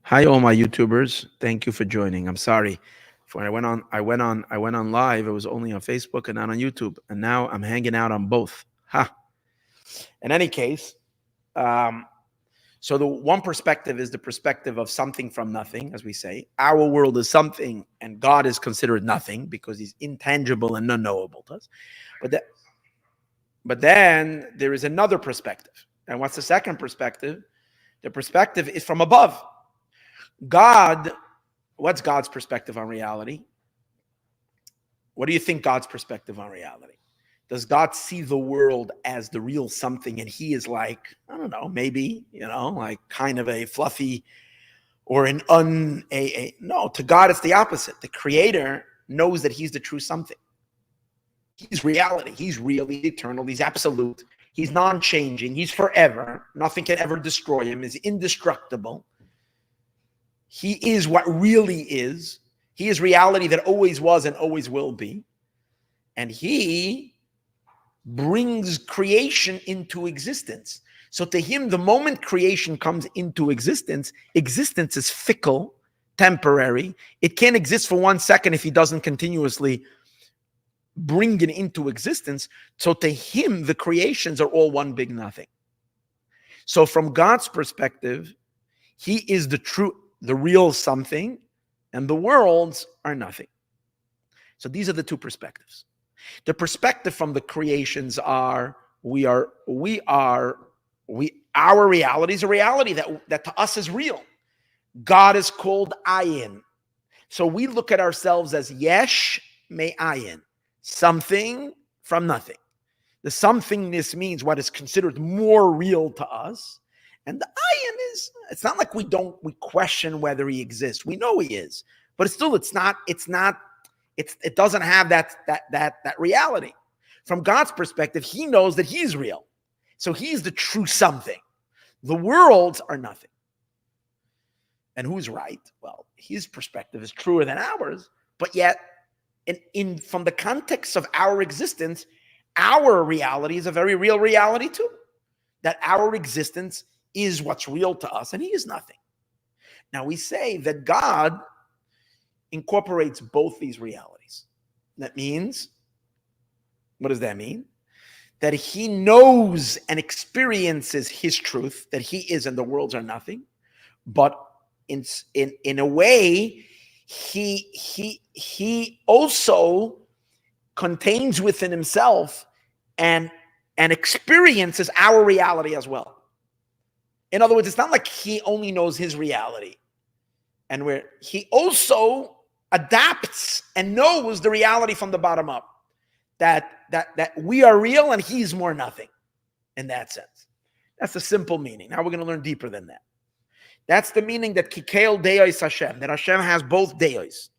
Hi, all my YouTubers. Thank you for joining. I'm sorry. When I went on live. It was only on Facebook and not on YouTube, and now I'm hanging out on both. Ha. In any case, um, so the one perspective is the perspective of something from nothing, as we say. Our world is something, and God is considered nothing because He's intangible and unknowable to us. But that, but then there is another perspective, and what's the second perspective? The perspective is from above. God, what's God's perspective on reality? What do you think God's perspective on reality? Does God see the world as the real something and He is like, I don't know, maybe, like kind of a fluffy or no, to God it's the opposite. The Creator knows that He's the true something. He's reality. He's real. He's eternal. He's absolute. He's non-changing. He's forever. Nothing can ever destroy Him. He's indestructible. He is what really is. He is reality that always was and always will be. And He brings creation into existence. So to Him, the moment creation comes into existence, existence is fickle, temporary. It can't exist for 1 second if He doesn't continuously bring it into existence. So to Him, the creations are all one big nothing. So from God's perspective, He is the real something, and the worlds are nothing. So these are the two perspectives. The perspective from the creations are our reality is a reality that to us is real. God is called ayin. So we look at ourselves as yesh me ayin, something from nothing. The somethingness means what is considered more real to us. And the ayin is, it's not like we question whether He exists. We know He is, but it doesn't have that reality. From God's perspective, He knows that He's real. So He's the true something. The worlds are nothing. And who's right? Well, His perspective is truer than ours, but yet from the context of our existence, our reality is a very real reality too. That our existence is what's real to us, and He is nothing. Now we say that God incorporates both these realities. That means, what does that mean? That He knows and experiences His truth, that He is and the worlds are nothing, but in a way, He also contains within Himself and experiences our reality as well. In other words, it's not like He only knows His reality, and where He also adapts and knows the reality from the bottom up, that we are real and He's more nothing. In that sense, that's the simple meaning. Now we're going to learn deeper than that. That's the meaning that Kikeil Deos Hashem, that Hashem has both Deos.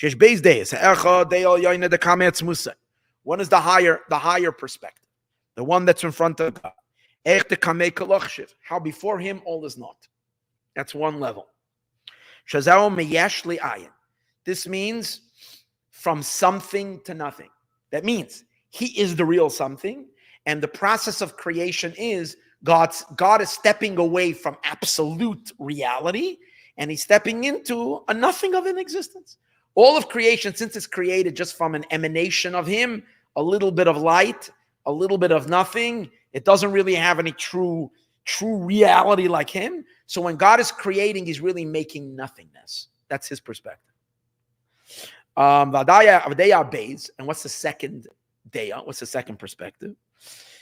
Shesh beis Deos. Echad Deo Yoine de Kametz Musa. One is the higher perspective, the one that's in front of God. How before Him all is not. That's one level. This means from something to nothing. That means He is the real something, and the process of creation is God is stepping away from absolute reality, and He's stepping into a nothing of an existence. All of creation, since it's created just from an emanation of Him, a little bit of light, a little bit of nothing, it doesn't really have any true reality like Him. So when God is creating, He's really making nothingness. That's His perspective. Vadaya Beis, and what's the second Daya? What's the second perspective?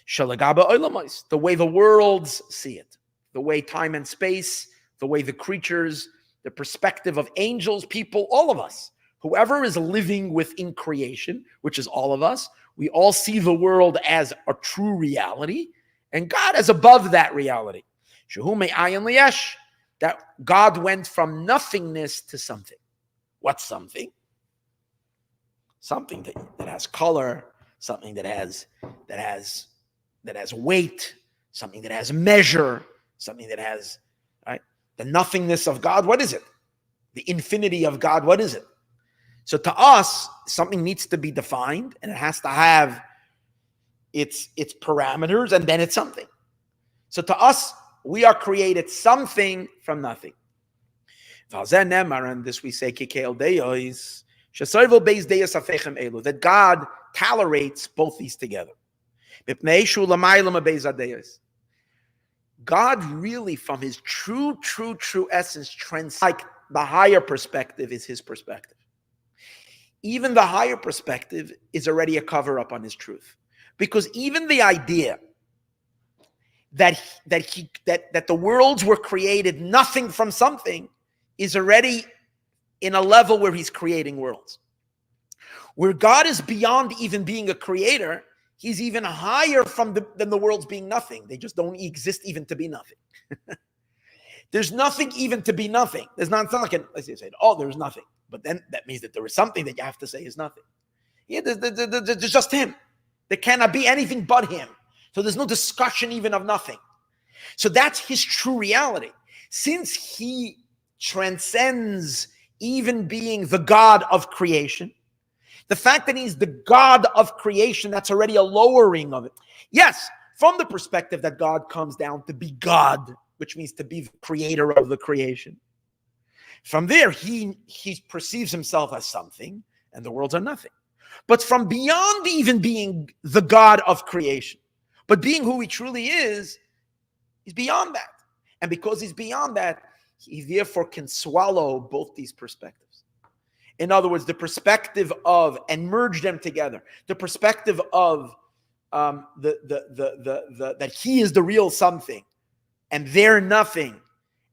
The way the worlds see it, the way time and space, the way the creatures, the perspective of angels, people, all of us, whoever is living within creation, which is all of us, we all see the world as a true reality, and God is above that reality. That God went from nothingness to something. What's something? Something that has color, something that has weight, something that has measure, something that has, right? The nothingness of God, what is it? The infinity of God, what is it? So to us, something needs to be defined, and it has to have its parameters, and then it's something. So to us, we are created something from nothing. And this we say, that God tolerates both these together. God really, from his true essence, transcends. Like the higher perspective is his perspective. Even the higher perspective is already a cover-up on his truth. Because even the idea that the worlds were created nothing from something is already in a level where he's creating worlds. Where God is beyond even being a creator, he's even higher than the worlds being nothing. They just don't exist even to be nothing. There's nothing even to be nothing. There's not like let's say, oh, there's nothing. But then that means that there is something that you have to say is nothing. Yeah, there's just him. There cannot be anything but him. So there's no discussion even of nothing. So that's his true reality. Since he transcends even being the God of creation, the fact that he's the God of creation, that's already a lowering of it. Yes, from the perspective that God comes down to be God, which means to be the creator of the creation. From there, he perceives himself as something, and the worlds are nothing. But from beyond even being the God of creation, but being who he truly is, he's beyond that. And because he's beyond that, he therefore can swallow both these perspectives. In other words, the perspective of, and merge them together, the perspective of that he is the real something, and they're nothing,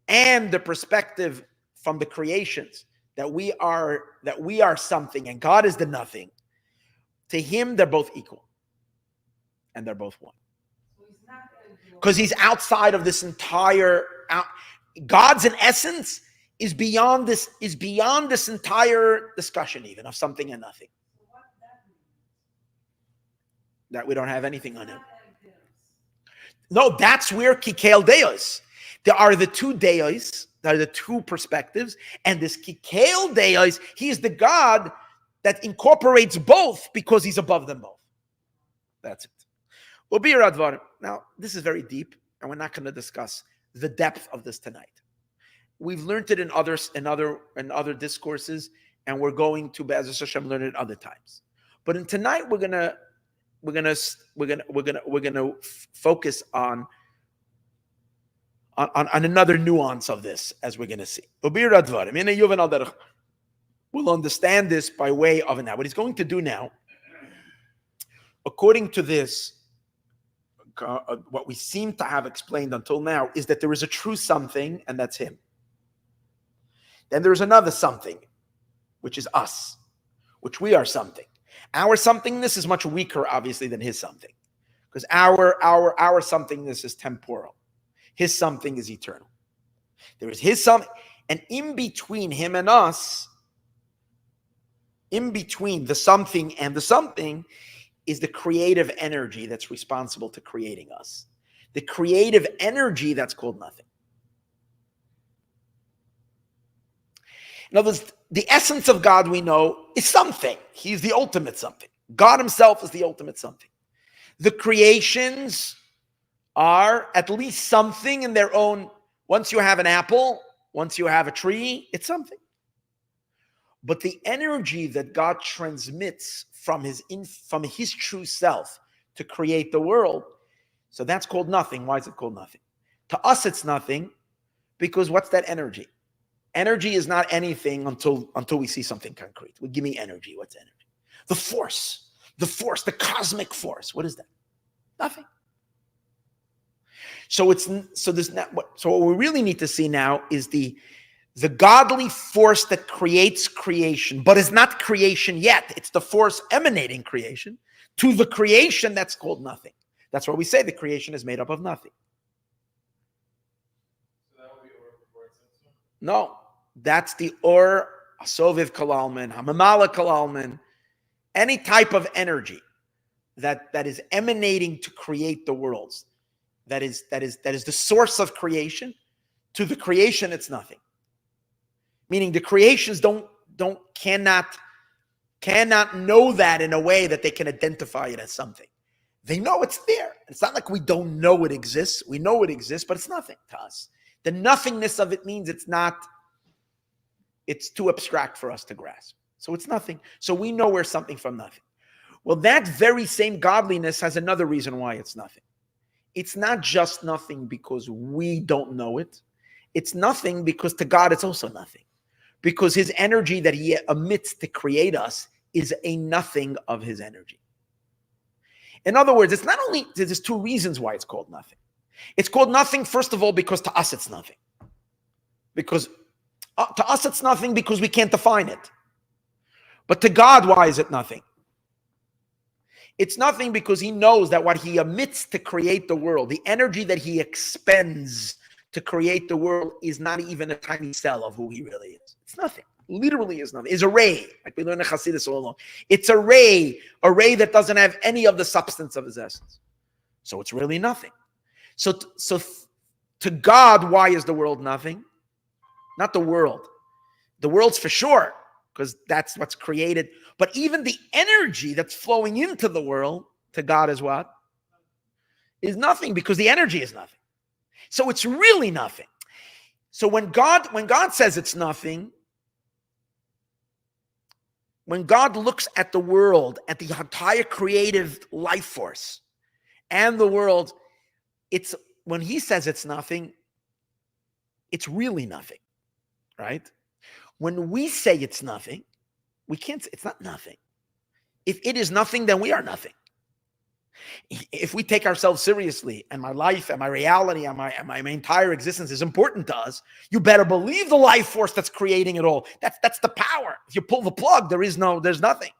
and the perspective from the creations that we are something, and God is the nothing. To him, they're both equal, and they're both one. Because he's outside of this entire. God's in essence is beyond this entire discussion, even of something and nothing. That we don't have anything on him. No, that's where Kikal Deos. There are the two Deos, there are the two perspectives, and this Kikal Deos, he is the God that incorporates both because he's above them both. That's it. Now, this is very deep, and we're not going to discuss the depth of this tonight. We've learned it in other discourses, and we're going to Be'ezus Hashem learn it other times. But tonight we're gonna focus on another nuance of this, as we're gonna see. We'll understand this by way of now. What he's going to do now, according to this, what we seem to have explained until now is that there is a true something, and that's him. Then there's another something, which is us, which we are something. Our somethingness is much weaker, obviously, than his something, because our somethingness is temporal. His something is eternal. There is his something, and in between him and us, in between the something and the something, is the creative energy that's responsible to creating us. The creative energy that's called nothing. In other words, the essence of God we know is something. He's the ultimate something. God himself is the ultimate something. The creations are at least something in their own. Once you have an apple, once you have a tree, it's something. But the energy that God transmits from his true self to create the world, so that's called nothing. Why is it called nothing? To us, it's nothing, because what's that energy? Energy is not anything until we see something concrete. Well, give me energy. What's energy? The force, the cosmic force. What is that? Nothing. So what we really need to see now is the godly force that creates creation, but is not creation yet. It's the force emanating creation to the creation that's called nothing. That's why we say the creation is made up of nothing. So that would be Or before it says so? No, that's the Or, Soviv Kalalman, Hamamala Kalalman, any type of energy that is emanating to create the worlds. That is the source of creation. To the creation, it's nothing. Meaning the creations cannot know that in a way that they can identify it as something. They know it's there. It's not like we don't know it exists. We know it exists, but it's nothing to us. The nothingness of it means it's not It's too abstract for us to grasp. So it's nothing. So we know we're something from nothing. Well, that very same godliness has another reason why it's nothing. It's not just nothing because we don't know it. It's nothing because to God it's also nothing. Because his energy that he emits to create us is a nothing of his energy. In other words, it's not only, there's two reasons why it's called nothing. It's called nothing, first of all, because to us it's nothing. Because to us it's nothing because we can't define it. But to God, why is it nothing? It's nothing because he knows that what he emits to create the world, the energy that he expends to create the world, is not even a tiny cell of who he really is. It's nothing. Literally is nothing. It's a ray, like we learn in Hasidus all along. It's a ray that doesn't have any of the substance of his essence. So it's really nothing. So to God, why is the world nothing? Not the world. The world's for sure, because that's what's created. But even the energy that's flowing into the world, to God is what? Is nothing, because the energy is nothing. So it's really nothing. So when God says it's nothing, when God looks at the world, at the entire creative life force and the world, it's when he says it's nothing, it's really nothing, right? When we say it's nothing, we can't say it's not nothing. If it is nothing, then we are nothing. If we take ourselves seriously, and my life and my reality and my entire existence is important to us, you better believe the life force that's creating it all. That's the power. If you pull the plug, there's nothing.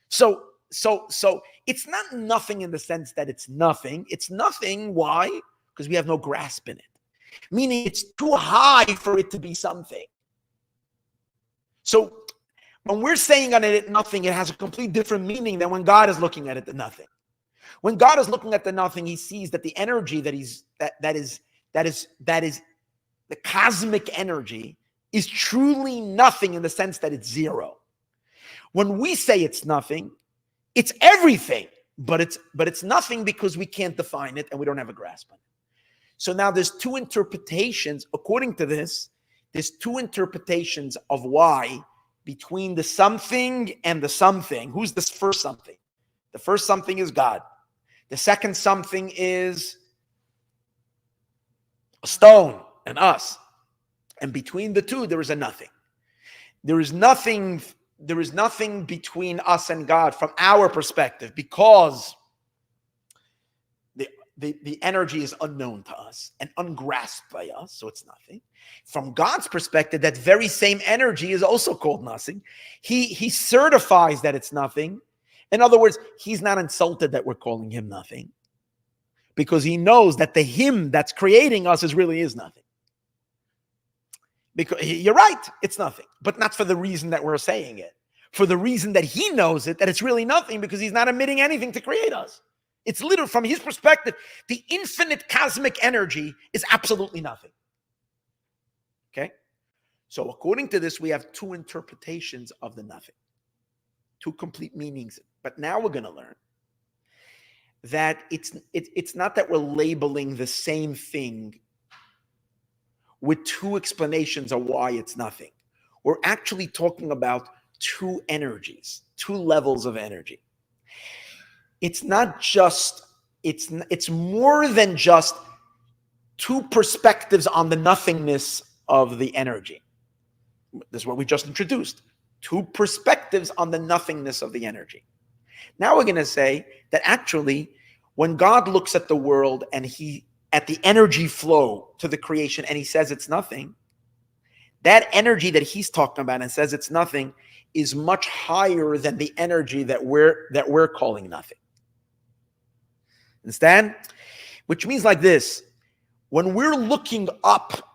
So it's not nothing in the sense that it's nothing. It's nothing. Why? Because we have no grasp in it. Meaning it's too high for it to be something. So when we're saying on it nothing, it has a complete different meaning than when God is looking at it the nothing. When God is looking at the nothing, he sees that the energy that is the cosmic energy is truly nothing in the sense that it's zero. When we say it's nothing, it's everything, but it's nothing because we can't define it and we don't have a grasp on it. So now there's two interpretations. According to this, there's two interpretations of why between the something and the something. Who's this first something? The first something is God. The second something is a stone and us. And between the two, there is a nothing. There is nothing between us and God from our perspective, because the energy is unknown to us and ungrasped by us, so it's nothing. From God's perspective, that very same energy is also called nothing. He certifies that it's nothing. In other words, he's not insulted that we're calling him nothing, because he knows that the him that's creating us really is nothing. Because you're right, it's nothing, but not for the reason that we're saying it. For the reason that he knows it, that it's really nothing, because he's not emitting anything to create us. It's literally, from his perspective, the infinite cosmic energy is absolutely nothing. Okay? So according to this, we have two interpretations of the nothing. Two complete meanings. But now we're going to learn that it's not that we're labeling the same thing with two explanations of why it's nothing. We're actually talking about two energies, two levels of energy. It's not just, it's more than just two perspectives on the nothingness of the energy. This is what we just introduced. Two perspectives on the nothingness of the energy. Now we're going to say that actually, when God looks at the world and at the energy flow to the creation, and he says it's nothing, that energy that he's talking about and says it's nothing is much higher than the energy that we're calling nothing. Understand? Which means like this: when we're looking up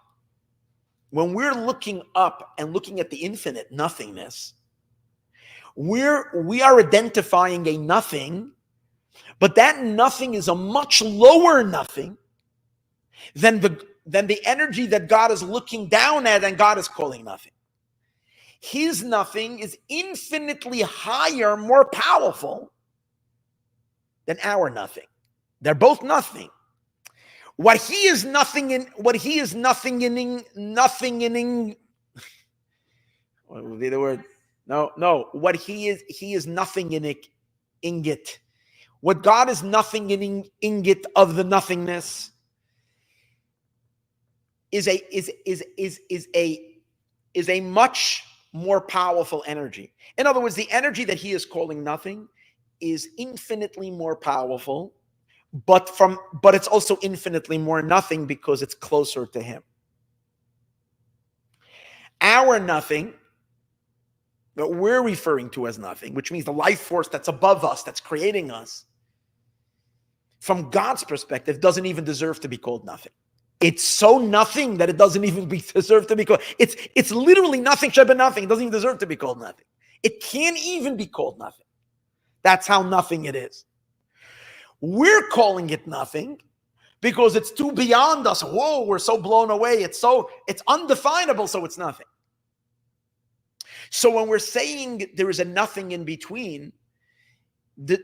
and looking at the infinite nothingness, we are identifying a nothing, but that nothing is a much lower nothing than the energy that God is looking down at and God is calling nothing. His nothing is infinitely higher, more powerful than our nothing. They're both nothing. What he is nothing in What would be the word? No. What he is nothing in it, ingot. What God is nothing in ingot of the nothingness is a much more powerful energy. In other words, the energy that he is calling nothing is infinitely more powerful, but it's also infinitely more nothing because it's closer to him. Our nothing, that we're referring to as nothing, which means the life force that's above us, that's creating us, from God's perspective, doesn't even deserve to be called nothing. It's so nothing that it doesn't even deserve to be called. It's literally nothing, sheba nothing. It doesn't even deserve to be called nothing. It can't even be called nothing. That's how nothing it is. We're calling it nothing because it's too beyond us. Whoa, we're so blown away. It's undefinable, so it's nothing. So when we're saying there is a nothing in between, we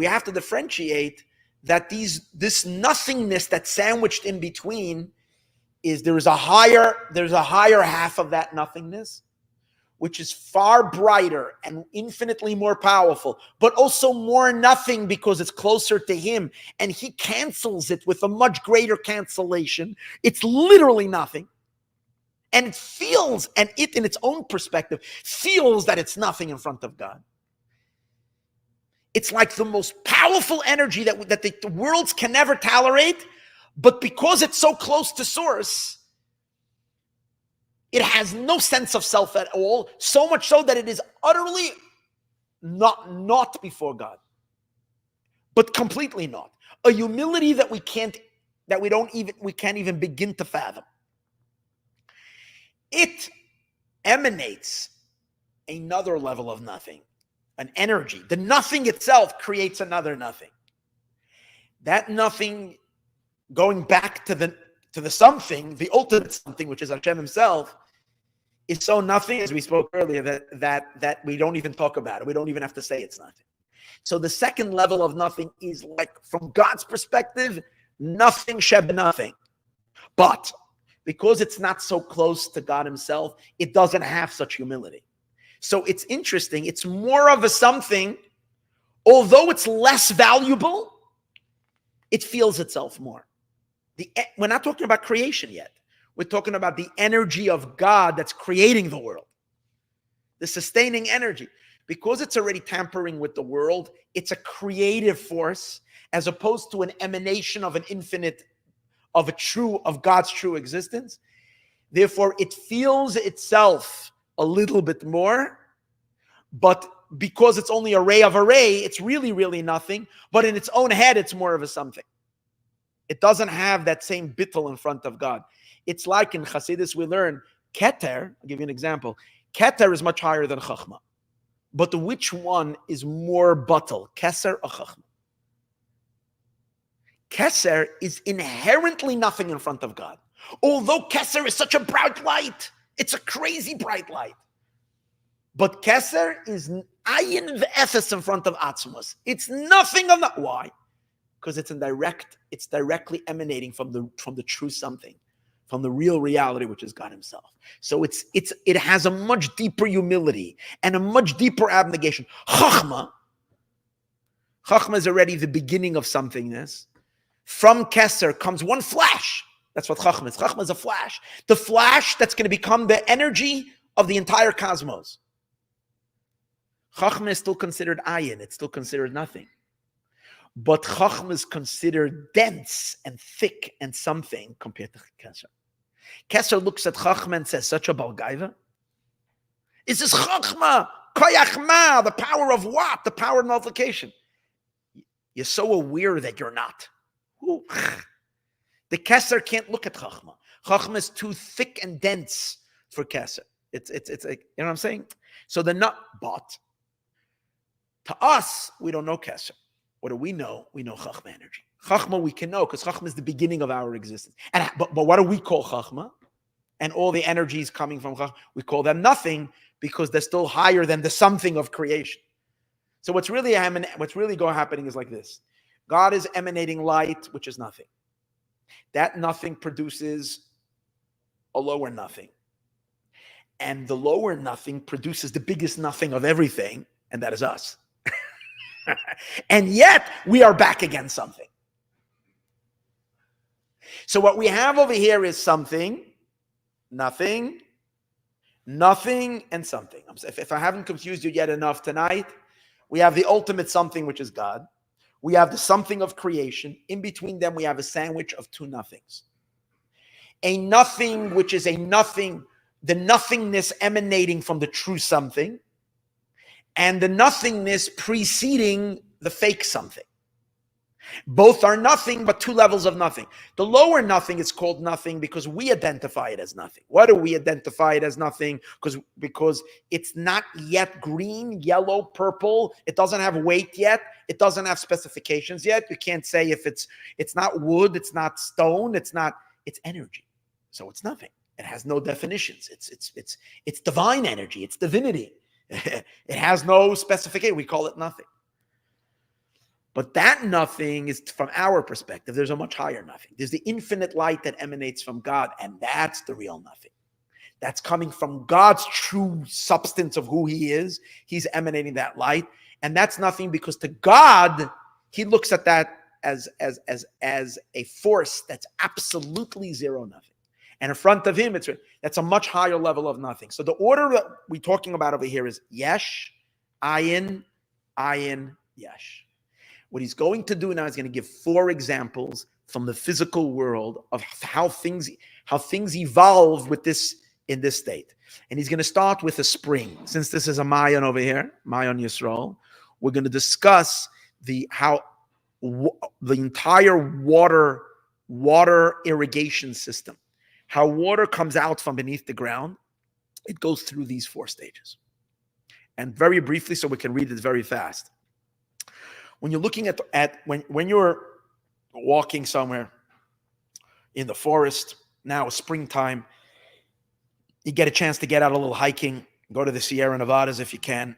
have to differentiate that this nothingness that's sandwiched in between there's a higher half of that nothingness, which is far brighter and infinitely more powerful, but also more nothing because it's closer to him, and he cancels it with a much greater cancellation. It's literally nothing. And it feels, and it in its own perspective, feels that it's nothing in front of God. It's like the most powerful energy that the worlds can never tolerate, but because it's so close to source, it has no sense of self at all, so much so that it is utterly not before God, but completely not. A humility that we can't even begin to fathom. It emanates another level of nothing, an energy. The nothing itself creates another nothing. That nothing, going back to the something, the ultimate something, which is Hashem himself, is so nothing, as we spoke earlier, that we don't even talk about it. We don't even have to say it's nothing. So the second level of nothing is, like, from God's perspective, nothing, sheb nothing. But because it's not so close to God himself, it doesn't have such humility. So it's interesting. It's more of a something, although it's less valuable, it feels itself more. We're not talking about creation yet. We're talking about the energy of God that's creating the world, the sustaining energy. Because it's already tampering with the world, it's a creative force as opposed to an emanation of an infinite, of God's true existence. Therefore, it feels itself a little bit more, but because it's only a ray of a ray, it's really, really nothing. But in its own head, it's more of a something. It doesn't have that same bittul in front of God. It's like in Chassidus we learn, Keter, I'll give you an example. Keter is much higher than Chachma. But which one is more batal, Keser or Chachma? Keser is inherently nothing in front of God. Although Keser is such a bright light, it's a crazy bright light. But Keser is ayin v'efes in front of Atzmos. It's nothing of that. Why? Because it's directly emanating from the true something, from the real reality, which is God himself. So it has a much deeper humility and a much deeper abnegation. Chachma is already the beginning of somethingness. From Keser comes one flash. That's what Chachma is. Chachma is a flash. The flash that's going to become the energy of the entire cosmos. Chachma is still considered ayin. It's still considered nothing. But Chachma is considered dense and thick and something compared to Keser. Keser looks at Chachma and says, such a balgaiva? Is this Chachma? Koyachma, the power of what? The power of multiplication. You're so aware that you're not. Ooh. The Keser can't look at Chachma. Chachma is too thick and dense for Keser. It's like, you know what I'm saying? So but to us, we don't know Keser. What do we know? We know Chachma energy. Chachma we can know because Chachma is the beginning of our existence. But what do we call Chachma? And all the energies coming from Chachma, we call them nothing because they're still higher than the something of creation. So what's really happening is like this. God is emanating light, which is nothing. That nothing produces a lower nothing. And the lower nothing produces the biggest nothing of everything, and that is us. And yet, we are back against something. So what we have over here is something, nothing, nothing, and something. If I haven't confused you yet enough tonight, we have the ultimate something, which is God. We have the something of creation. In between them, we have a sandwich of two nothings. A nothing, which is a nothing, the nothingness emanating from the true something, and the nothingness preceding the fake something. Both are nothing, but two levels of nothing. The lower nothing is called nothing because we identify it as nothing. Why do we identify it as nothing? Because it's not yet green, yellow, purple. It doesn't have weight yet. It doesn't have specifications yet. You can't say if it's not wood, it's not stone, it's energy. So it's nothing. It has no definitions. It's divine energy. It's divinity. It has no specification. We call it nothing. But that nothing is, from our perspective, there's a much higher nothing. There's the infinite light that emanates from God, and that's the real nothing. That's coming from God's true substance of who he is. He's emanating that light, and that's nothing because to God, he looks at that as a force that's absolutely zero nothing. And in front of him, that's a much higher level of nothing. So the order that we're talking about over here is yesh, ayin, yesh. What he's going to do now is going to give 4 examples from the physical world of how things evolve with this in this state. And he's going to start with a spring. Since this is a Mayan over here, Mayan Yisrael, we're going to discuss the entire water irrigation system. How water comes out from beneath the ground. It goes through these 4 stages. And very briefly, so we can read it very fast. When you're looking when you're walking somewhere in the forest, now it's springtime, you get a chance to get out a little hiking, go to the Sierra Nevadas if you can.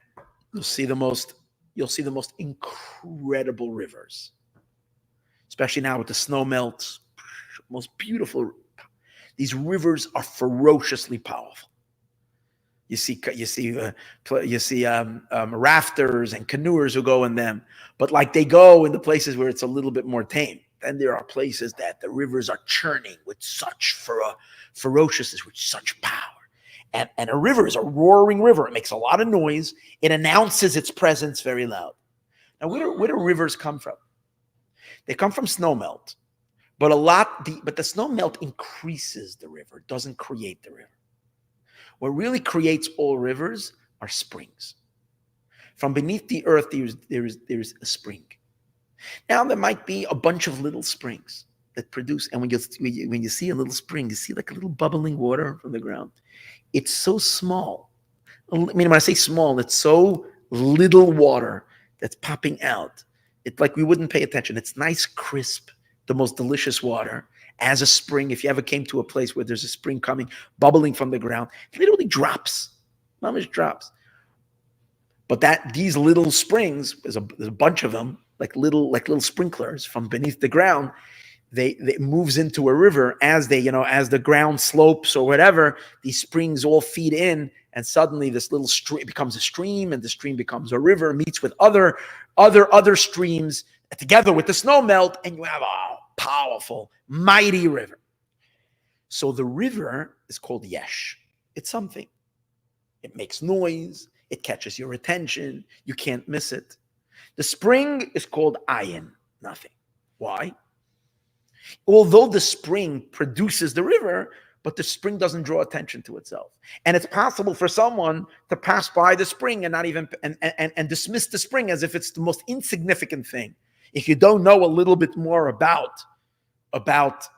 You'll see the most incredible rivers, especially now with the snow melts. Most beautiful. These rivers are ferociously powerful. You see rafters and canoers who go in them, but like they go in the places where it's a little bit more tame. Then there are places that the rivers are churning with such ferociousness, with such power. And a river is a roaring river. It makes a lot of noise. It announces its presence very loud. Now, where do rivers come from? They come from snowmelt, but the snowmelt increases the river, doesn't create the river. What really creates all rivers are springs. From beneath the earth, there's a spring. Now there might be a bunch of little springs that produce, and when you see a little spring, you see like a little bubbling water from the ground. It's so small. I mean, when I say small, it's so little water that's popping out. It's like we wouldn't pay attention. It's nice, crisp, the most delicious water. As a spring, if you ever came to a place where there's a spring coming, bubbling from the ground, it literally drops. Mamish drops. But these little springs, there's a bunch of them, like little sprinklers from beneath the ground. They moves into a river as the ground slopes or whatever. These springs all feed in, and suddenly this little stream becomes a stream, and the stream becomes a river, meets with other streams together with the snow melt, and you have a powerful, mighty river. So the river is called yesh. It's something. It makes noise. It catches your attention. You can't miss it. The spring is called ayin, nothing. Why? Although the spring produces the river, but the spring doesn't draw attention to itself. And it's possible for someone to pass by the spring and not even and dismiss the spring as if it's the most insignificant thing. If you don't know a little bit more about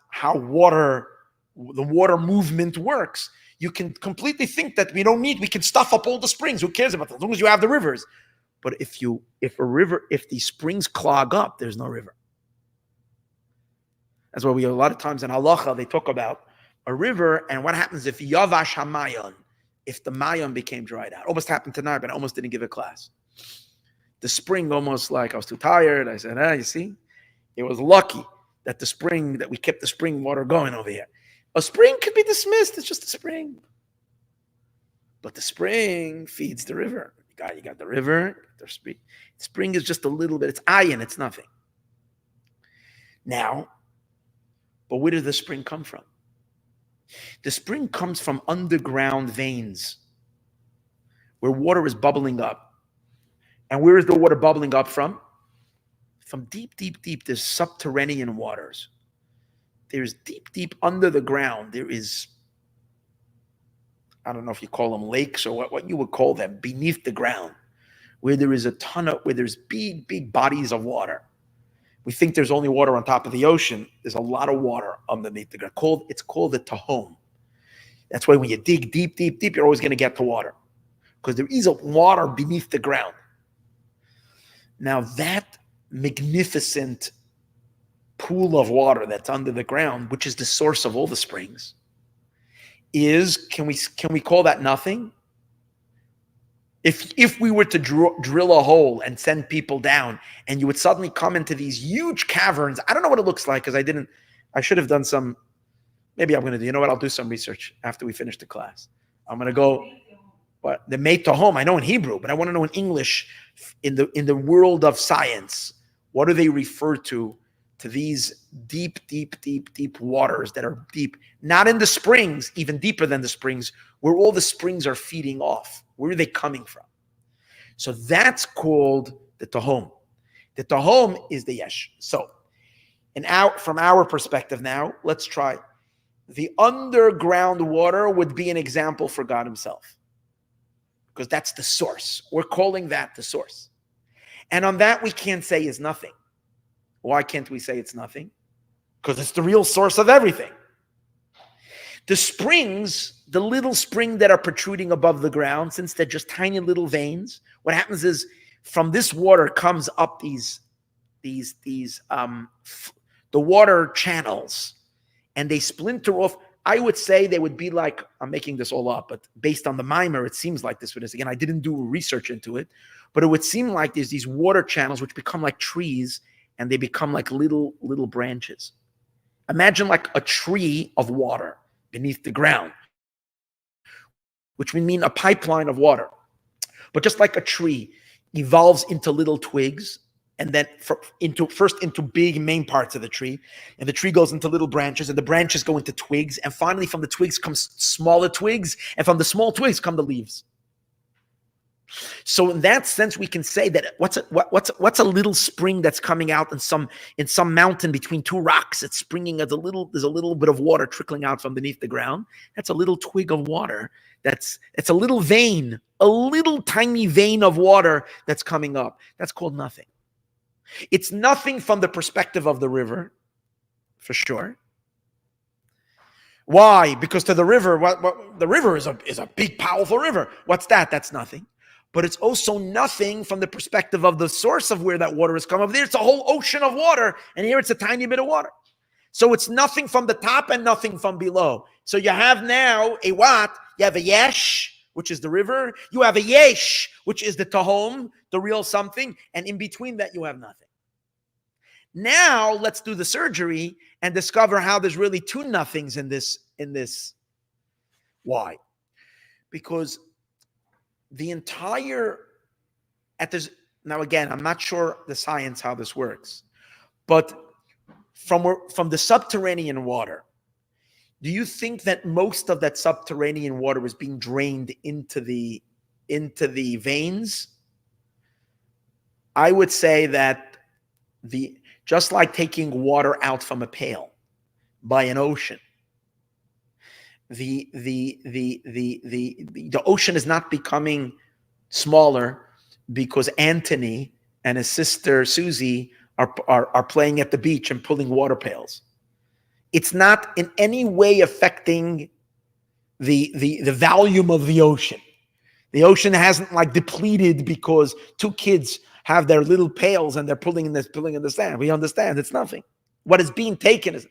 how the water movement works, you can completely think that we can stuff up all the springs. Who cares about that? As long as you have the rivers. But if the springs clog up, there's no river. That's why a lot of times in halacha, they talk about a river and what happens if yavash hamayon, if the mayon became dried out. Almost happened tonight, but I almost didn't give a class. The spring almost like I was too tired. I said, you see, it was lucky that we kept the spring water going over here. A spring could be dismissed. It's just a spring. But the spring feeds the river. You got the river, the spring. Spring is just a little bit. It's ayin, it's nothing. Now, but where does the spring come from? The spring comes from underground veins where water is bubbling up. And where is the water bubbling up from? From deep, deep, deep. There's subterranean waters. There's deep, deep under the ground. There is, I don't know if you call them lakes or what you would call them, beneath the ground, where there is where there's big, big bodies of water. We think there's only water on top of the ocean. There's a lot of water underneath the ground. It's called the tahom. That's why when you dig deep, deep, deep, you're always going to get to water, because there is a water beneath the ground. Now that magnificent pool of water that's under the ground, which is the source of all the springs, can we call that nothing? If we were to drill a hole and send people down, and you would suddenly come into these huge caverns, I don't know what it looks like, because I should have done some. Maybe I'm going to do, you know what? I'll do some research after we finish the class. I'm going to go, but the meit tahom, I know in Hebrew, but I want to know in English, in the world of science, what do they refer to these deep, deep, deep, deep waters that are deep, not in the springs, even deeper than the springs, where all the springs are feeding off. Where are they coming from? So that's called the tahom. The tahom is the yesh. So from our perspective now, let's try. The underground water would be an example for God himself, because that's the source. We're calling that the source. And on that, we can't say is nothing. Why can't we say it's nothing? Because it's the real source of everything. The springs, the little spring that are protruding above the ground, since they're just tiny little veins, what happens is from this water comes up the water channels, and they splinter off. I would say they would be like, I'm making this all up, but based on the mimer, it seems like this. Again, I didn't do research into it, but it would seem like there's these water channels which become like trees, and they become like little branches. Imagine like a tree of water beneath the ground, which would mean a pipeline of water. But just like a tree evolves into little twigs, and then first into big main parts of the tree, and the tree goes into little branches, and the branches go into twigs, and finally from the twigs comes smaller twigs, and from the small twigs come the leaves. So in that sense, we can say that what's a little spring that's coming out in some mountain between two rocks? It's springing there's a little bit of water trickling out from beneath the ground. That's a little twig of water. It's a little vein, a little tiny vein of water that's coming up. That's called nothing. It's nothing from the perspective of the river, for sure. Why? Because to the river, the river is a big, powerful river. What's that? That's nothing. But it's also nothing from the perspective of the source of where that water is coming. Over there, it's a whole ocean of water, and here it's a tiny bit of water. So it's nothing from the top and nothing from below. So you have now a what? You have a yesh, which is the river. You have a yesh, which is the tahom, the real something. And in between that, you have nothing. Now let's do the surgery and discover how there's really two nothings in this. Why? Because the entire now again, I'm not sure the science how this works, but from the subterranean water, do you think that most of that subterranean water is being drained into the veins? I would say that just like taking water out from a pail by an ocean, the ocean is not becoming smaller because Anthony and his sister Susie are playing at the beach and pulling water pails. It's not in any way affecting the volume of the ocean. The ocean hasn't like depleted because two kids have their little pails and they're pulling in the sand. We understand it's nothing. What is being taken is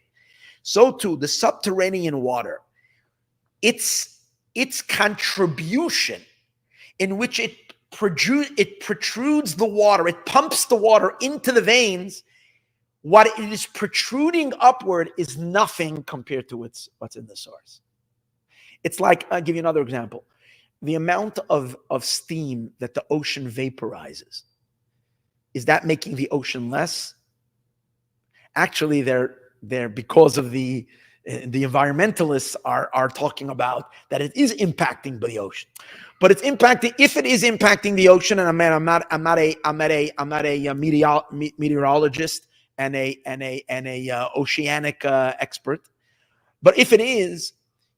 so too the subterranean water. Its contribution in which it protrudes the water, it pumps the water into the veins. What it is protruding upward is nothing compared to what's in the source. It's like, I'll give you another example. the amount of steam that the ocean vaporizes, is that making the ocean less? Actually, they're because of the environmentalists are talking about that it is impacting the ocean, but it's impacting. If it is impacting the ocean, and I'm not a meteorologist and a oceanic expert, but if it is,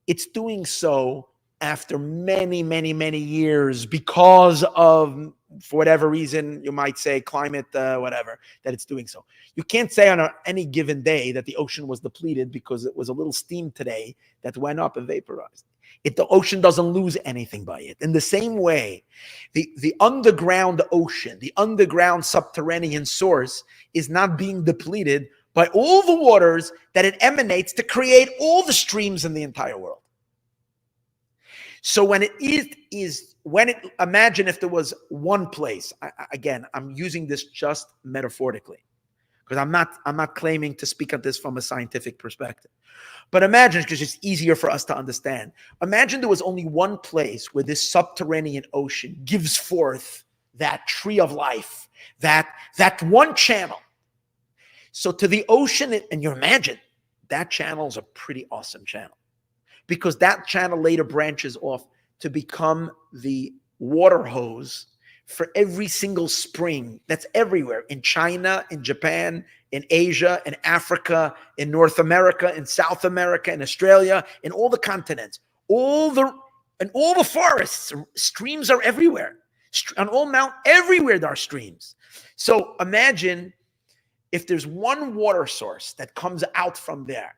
it's doing so after many, many, many years because of, for whatever reason, you might say climate, whatever, that it's doing so. You can't say on any given day that the ocean was depleted because it was a little steam today that went up and vaporized. The ocean doesn't lose anything by it. In the same way, the underground ocean, the underground subterranean source is not being depleted by all the waters that it emanates to create all the streams in the entire world. So when imagine if there was one place, again, I'm using this just metaphorically, because I'm not claiming to speak of this from a scientific perspective. But imagine, because it's easier for us to understand. Imagine there was only one place where this subterranean ocean gives forth that tree of life, that one channel. So to the ocean, and you imagine, that channel is a pretty awesome channel, because that channel later branches off to become the water hose for every single spring that's everywhere, in China, in Japan, in Asia, in Africa, in North America, in South America, in Australia, in all the continents, all the forests. Streams are everywhere. On all mountains, everywhere there are streams. So imagine if there's one water source that comes out from there.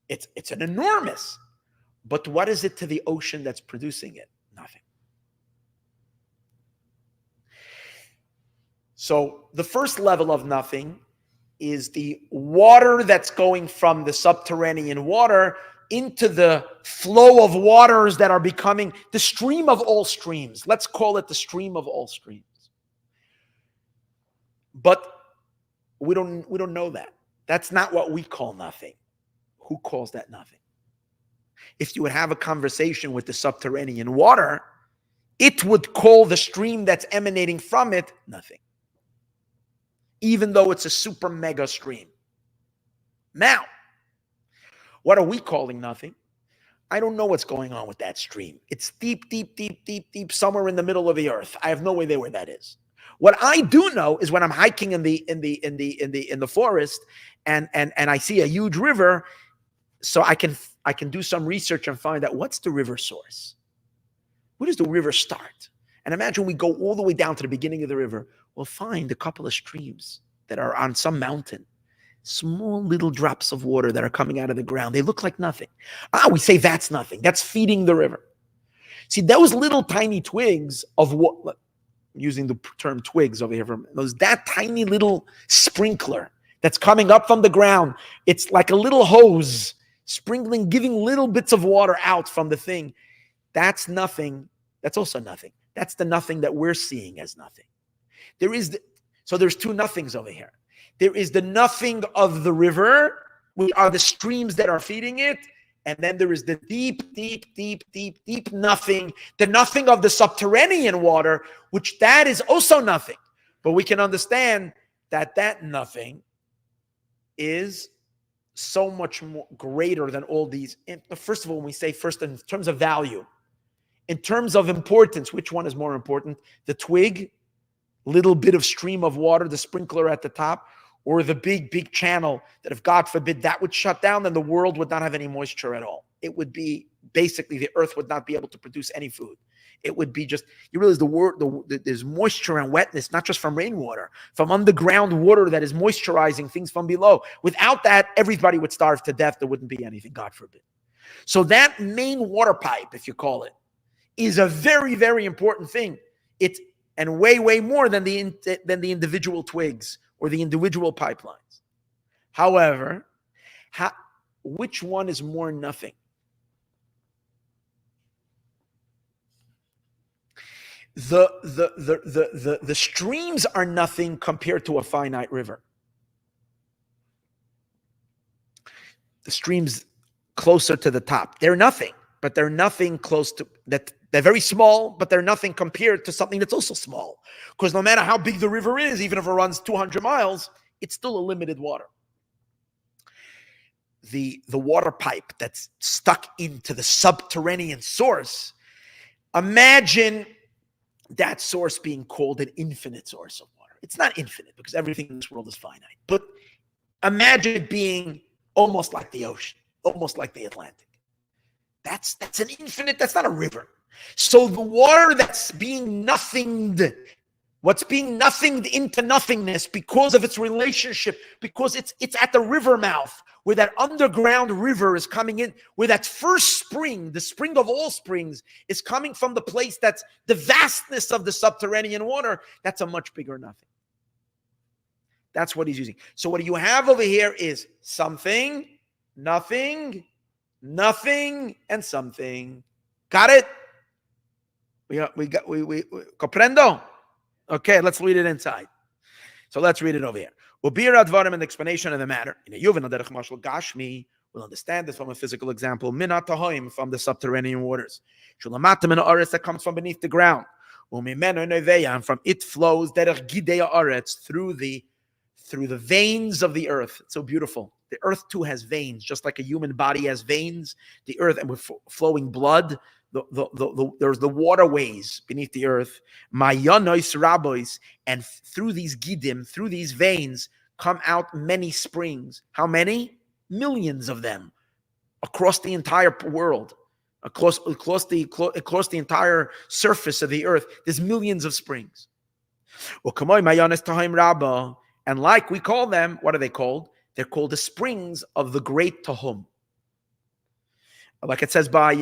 It's an enormous, but what is it to the ocean that's producing it? Nothing. So the first level of nothing is the water that's going from the subterranean water into the flow of waters that are becoming the stream of all streams. Let's call it the stream of all streams. But we don't know that. That's not what we call nothing. Who calls that nothing? If you would have a conversation with the subterranean water, it would call the stream that's emanating from it nothing, even though it's a super mega stream. Now, what are we calling nothing? I don't know what's going on with that stream. It's deep, deep, deep, deep, deep, somewhere in the middle of the earth. I have no idea where that is. What I do know is when I'm hiking in the forest and I see a huge river, so I can do some research and find out what's the river source. Where does the river start? And imagine we go all the way down to the beginning of the river. We'll find a couple of streams that are on some mountain. Small little drops of water that are coming out of the ground. They look like nothing. We say that's nothing. That's feeding the river. See, those little tiny twigs of what, using the term twigs over here, that tiny little sprinkler that's coming up from the ground. It's like a little hose sprinkling, giving little bits of water out from the thing. That's nothing. That's also nothing. That's the nothing that we're seeing as nothing. So there's two nothings over here. There is the nothing of the river, which are the streams that are feeding it. And then there is the deep, deep, deep, deep, deep nothing, the nothing of the subterranean water, which that is also nothing. But we can understand that nothing is so much more greater than all these. First of all, when we say first in terms of value, in terms of importance, which one is more important? The twig, little bit of stream of water, the sprinkler at the top, or the big, big channel that if God forbid that would shut down, then the world would not have any moisture at all. It would be basically the earth would not be able to produce any food. It would be just, you realize there's moisture and wetness, not just from rainwater, from underground water that is moisturizing things from below. Without that, everybody would starve to death. There wouldn't be anything, God forbid. So that main water pipe, if you call it, is a very, very important thing. And way, way more than the individual twigs or the individual pipelines. However, which one is more nothing? The streams are nothing compared to a finite river. The streams closer to the top, they're nothing, but they're nothing close to that. They're very small, but they're nothing compared to something that's also small. Because no matter how big the river is, even if it runs 200 miles, it's still a limited water. The water pipe that's stuck into the subterranean source, imagine that source being called an infinite source of water. It's not infinite because everything in this world is finite. But imagine it being almost like the ocean, almost like the Atlantic. That's an infinite, that's not a river. So the water that's being nothinged, what's being nothinged into nothingness because of its relationship, because it's at the river mouth, where that underground river is coming in, where that first spring, the spring of all springs, is coming from the place that's the vastness of the subterranean water. That's a much bigger nothing. That's what he's using. So what you have over here is something, nothing, nothing, and something. Got it? We comprendo? Okay, let's read it inside. So let's read it over here. Ubir advarim, an explanation of the matter. In a Yoveu derech mashal gashmi, we'll understand this from a physical example. Min hatahoim, from the subterranean waters. Shulamatim min haaretz, that comes from beneath the ground. Umimenu neveya, and from it flows derech gidei haaretz, through the veins of the earth. It's so beautiful. The earth too has veins, just like a human body has veins. The earth, and with flowing blood, there's the waterways beneath the earth. Mayonois rabois, and through these gidim, through these veins, come out many springs. How many? Millions of them across the entire world, across the entire surface of the earth. There's millions of springs. And like we call them, what are they called? They're called the springs of the great Tahom. Like it says by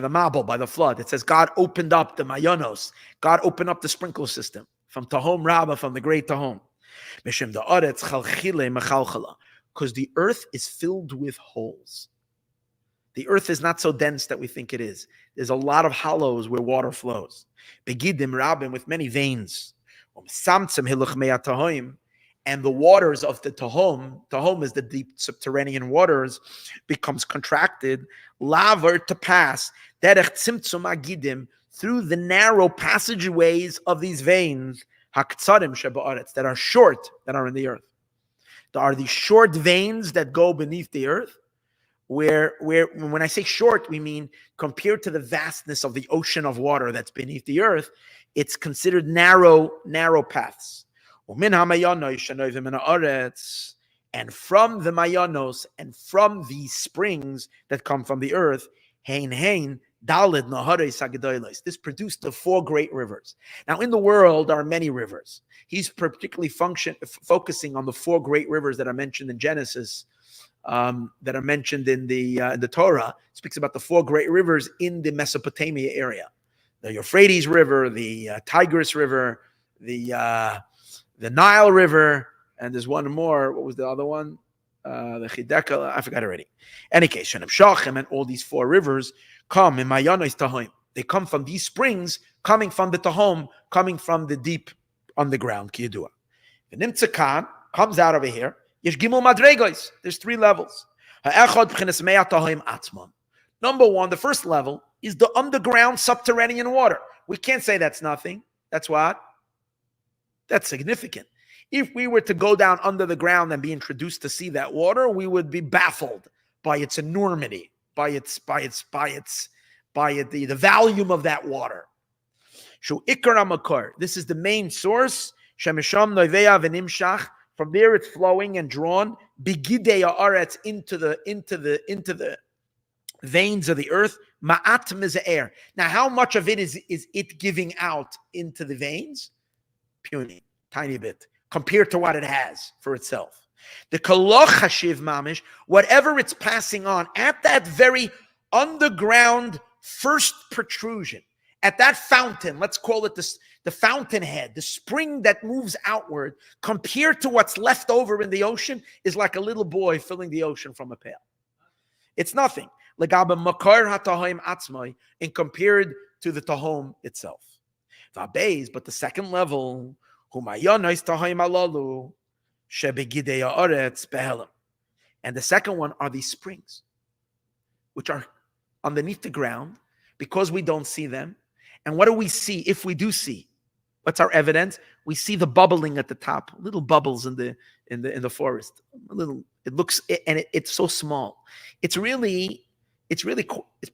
the Mabel, by the flood, it says God opened up the Mayonos. God opened up the sprinkler system from Tahom Rabbah, from the great Tahom. Because the earth is filled with holes. The earth is not so dense that we think it is. There's a lot of hollows where water flows. Begidim Rabbim, with many veins. And the waters of the Tahom is the deep subterranean waters, becomes contracted, laver, to pass, derech tzimtzum agidim, through the narrow passageways of these veins, haktsarim sheba'aretz, that are short, that are in the earth. There are these short veins that go beneath the earth, where when I say short, we mean compared to the vastness of the ocean of water that's beneath the earth, it's considered narrow paths. And from the Mayanos, and from these springs that come from the earth, this produced the 4 great rivers. Now, in the world, there are many rivers. He's particularly focusing on the 4 great rivers that are mentioned in Genesis, that are mentioned in the Torah. It speaks about the 4 great rivers in the Mesopotamia area. The Euphrates River, the Tigris River, the Nile River, and there's one more. What was the other one? The Chideka, I forgot already. Any case, Shenem Shachem, and all these 4 rivers come in Mayanos Tahom. They come from these springs, coming from the Tahom, coming from the deep underground, Kiyadua. The Nimtzakan comes out over here. Yesh Gimel Madregos. There's 3 levels. Ha'echad b'chinas mei Tahom atzmon. Number 1, the first level, is the underground subterranean water. We can't say that's nothing. That's what? That's significant. If we were to go down under the ground and be introduced to see that water, we would be baffled by its enormity, by the volume of that water. This is the main source. From there it's flowing and drawn into the veins of the earth. Ma'at miza'er. Now, how much of it is it giving out into the veins? Puny, tiny bit, compared to what it has for itself. The koloch hashiv mamish, whatever it's passing on at that very underground first protrusion, at that fountain, let's call it the fountainhead, the spring that moves outward, compared to what's left over in the ocean, is like a little boy filling the ocean from a pail. It's nothing. Legaba makar hatahoim atzmai, and compared to the tahom itself. But the second level, and the second one are these springs, which are underneath the ground, because we don't see them. And what do we see if we do see? What's our evidence? We see the bubbling at the top, little bubbles in the forest. A little. It looks, and it's so small. It's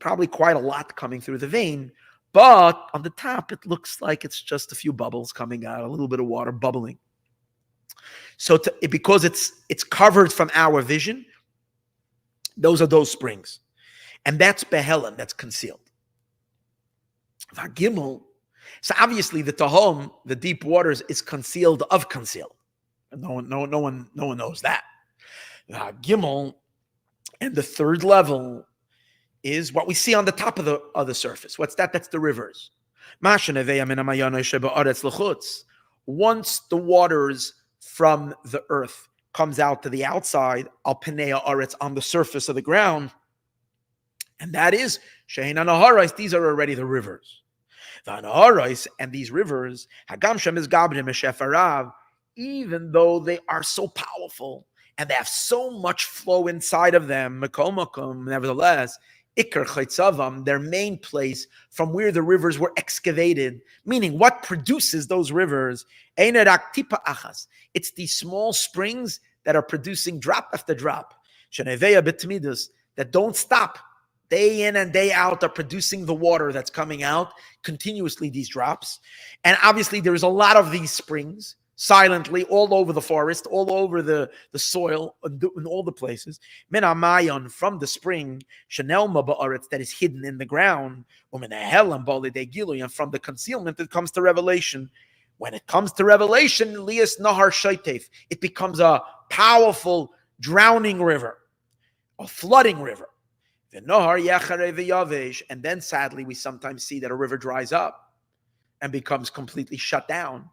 probably quite a lot coming through the vein, but on the top it looks like it's just a few bubbles coming out, a little bit of water bubbling. So because it's covered from our vision, those are those springs, and that's behelim, that's concealed. Vagimel. So obviously the Tahom, the deep waters, is concealed of concealed. No one knows that. Gimel, and the third level is what we see on the top of the surface. What's that? That's the rivers. Once the waters from the earth comes out to the outside, al penei haaretz, on the surface of the ground, and that is shein anaharais. These are already the rivers. And these rivers, even though they are so powerful and they have so much flow inside of them, nevertheless, their main place from where the rivers were excavated, meaning what produces those rivers, it's these small springs that are producing drop after drop, that don't stop. Day in and day out are producing the water that's coming out continuously, these drops. And obviously there's a lot of these springs silently all over the forest, all over the soil, in all the places. Menamayon, from the spring, Shanelma ba'aretz, that is hidden in the ground, and from the concealment it comes to revelation. When it comes to revelation, Lias Nahar Shaitef, it becomes a powerful drowning river, a flooding river. And then sadly we sometimes see that a river dries up and becomes completely shut down.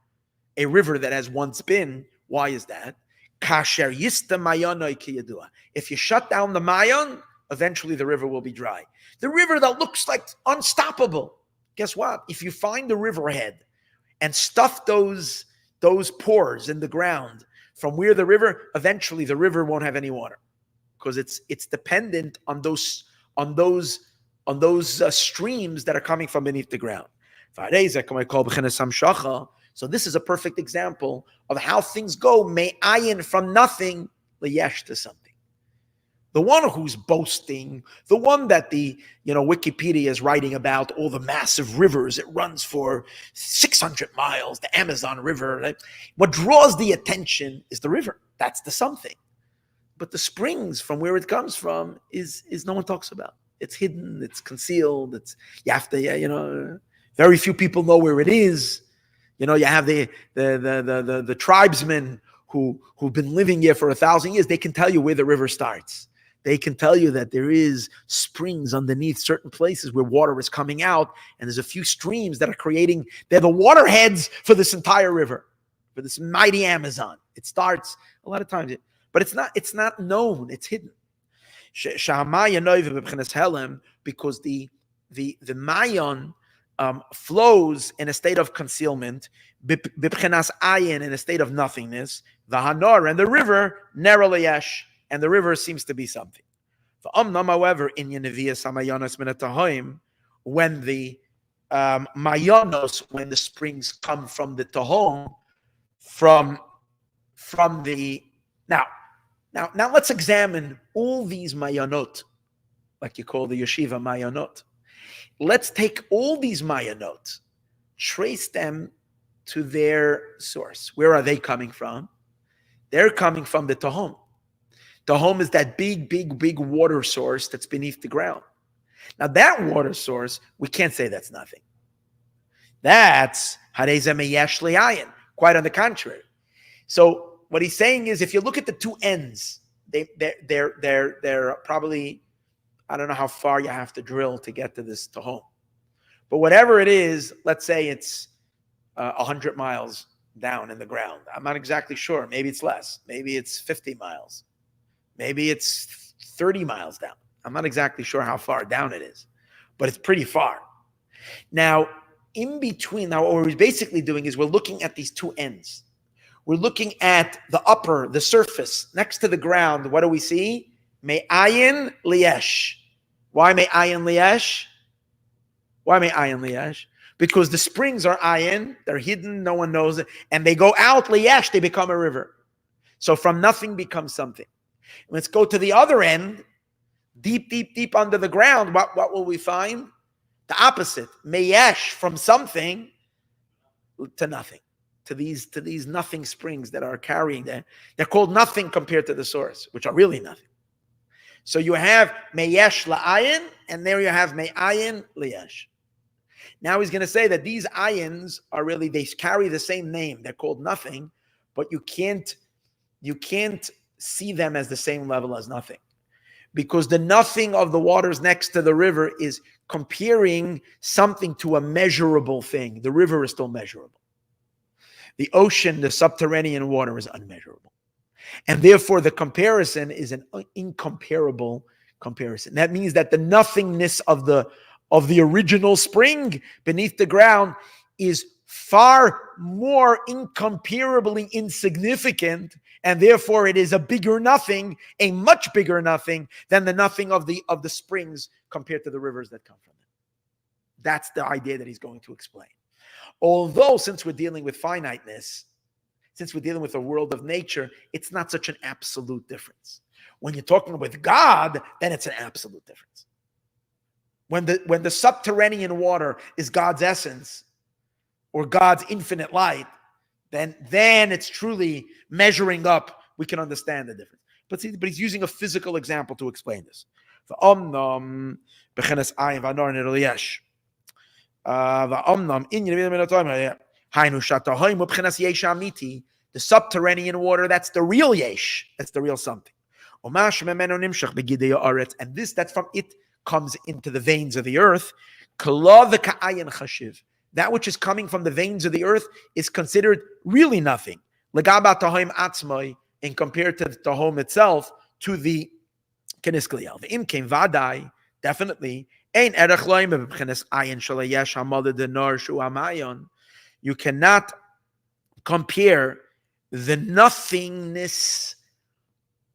A river that has once been. Why is that? If you shut down the mayon, eventually the river will be dry. The river that looks like unstoppable, guess what? If you find the riverhead and stuff those pores in the ground from where the river, eventually the river won't have any water, because it's dependent on those streams that are coming from beneath the ground. So this is a perfect example of how things go. Me'ayin, from nothing, leyesh, to something. The one who's boasting, the one that the Wikipedia is writing about, all the massive rivers, it runs for 600 miles, the Amazon River. What draws the attention is the river. That's the something. But the springs from where it comes from is no one talks about. It's hidden, it's concealed, you have to, very few people know where it is. You have the tribesmen who've been living here for 1,000 years. They can tell you where the river starts. They can tell you that there is springs underneath certain places where water is coming out, and there's a few streams that are they're the waterheads for this entire river, for this mighty Amazon. It starts a lot of times, but it's not known. It's hidden. Because the mayon flows in a state of concealment, bibchenas ayin, in a state of nothingness, the hanor, and the river neraleyesh, and the river seems to be something. However, in Yenevias hamayonos min hatahoim, when the mayonos, when the springs come from the tahom, from the now let's examine all these mayonot, like you call the yeshiva mayonot. Let's take all these mayanot, trace them to their source. Where are they coming from? They're coming from the Tahom. Tahom is that big water source that's beneath the ground. Now that water source, we can't say that's nothing. That's Harezem Yesh. Quite on the contrary. So what he's saying is, if you look at the two ends, they're probably, I don't know how far you have to drill to get to this Tahom. But whatever it is, let's say it's 100 miles down in the ground. I'm not exactly sure. Maybe it's less. Maybe it's 50 miles. Maybe it's 30 miles down. I'm not exactly sure how far down it is, but it's pretty far. Now, in between, what we're basically doing is we're looking at these two ends. We're looking at the surface, next to the ground. What do we see? Me'ayin liyesh. Why me'ayin liyesh? Why may ayin liyesh? Because the springs are ayin, they're hidden, no one knows it, and they go out liyesh, they become a river. So from nothing becomes something. Let's go to the other end, deep, deep, deep under the ground. What will we find? The opposite. Meyesh, from something to nothing. To these nothing springs that are carrying them. They're called nothing compared to the source, which are really nothing. So you have meyesh la'ayin, and there you have me'ayin liyesh. Now he's going to say that these ayins are really, they carry the same name. They're called nothing, but you can't see them as the same level as nothing. Because the nothing of the waters next to the river is comparing something to a measurable thing. The river is still measurable. The ocean, the subterranean water is unmeasurable. And therefore the comparison is an incomparable comparison. That means that the nothingness of the original spring beneath the ground is far more incomparably insignificant, and therefore it is a bigger nothing, a much bigger nothing than the nothing of the springs compared to the rivers that come from them. That's the idea that he's going to explain. Although, since we're dealing with finiteness, since we're dealing with a world of nature, it's not such an absolute difference. When you're talking with God, then it's an absolute difference. When the subterranean water is God's essence or God's infinite light, then it's truly measuring up. We can understand the difference. But he's using a physical example to explain this. The subterranean water, that's the real yesh, that's the real something. And that's from it comes into the veins of the earth. That which is coming from the veins of the earth is considered really nothing. And compared to the tahom itself, to the keniskliel. The imkem vadai, definitely. You cannot compare the nothingness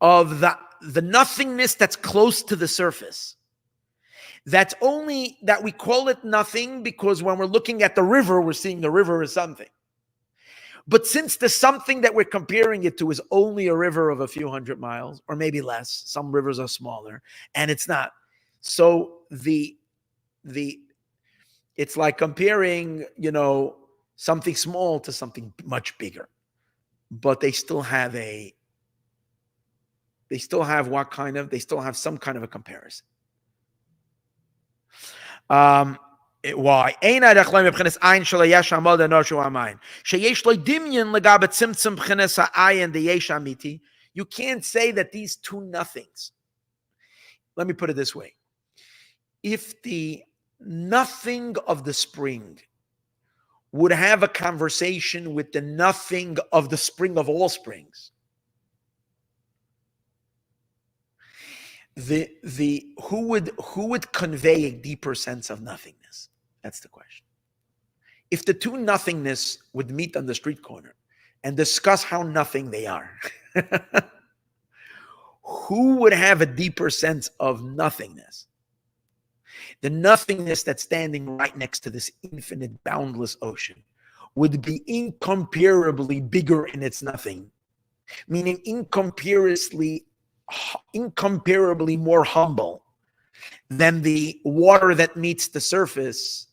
of the nothingness that's close to the surface. That's only that we call it nothing because when we're looking at the river, we're seeing the river as something. But since the something that we're comparing it to is only a river of a few hundred miles, or maybe less, some rivers are smaller, and it's not. So it's like comparing, something small to something much bigger. But they still have some kind of a comparison. Why? You can't say that these two nothings. Let me put it this way. If the nothing of the spring would have a conversation with the nothing of the spring of all springs, who would convey a deeper sense of nothingness? That's the question. If the two nothingness would meet on the street corner and discuss how nothing they are, who would have a deeper sense of nothingness? The nothingness that's standing right next to this infinite, boundless ocean would be incomparably bigger in its nothing, meaning incomparably more humble than the water that meets the surface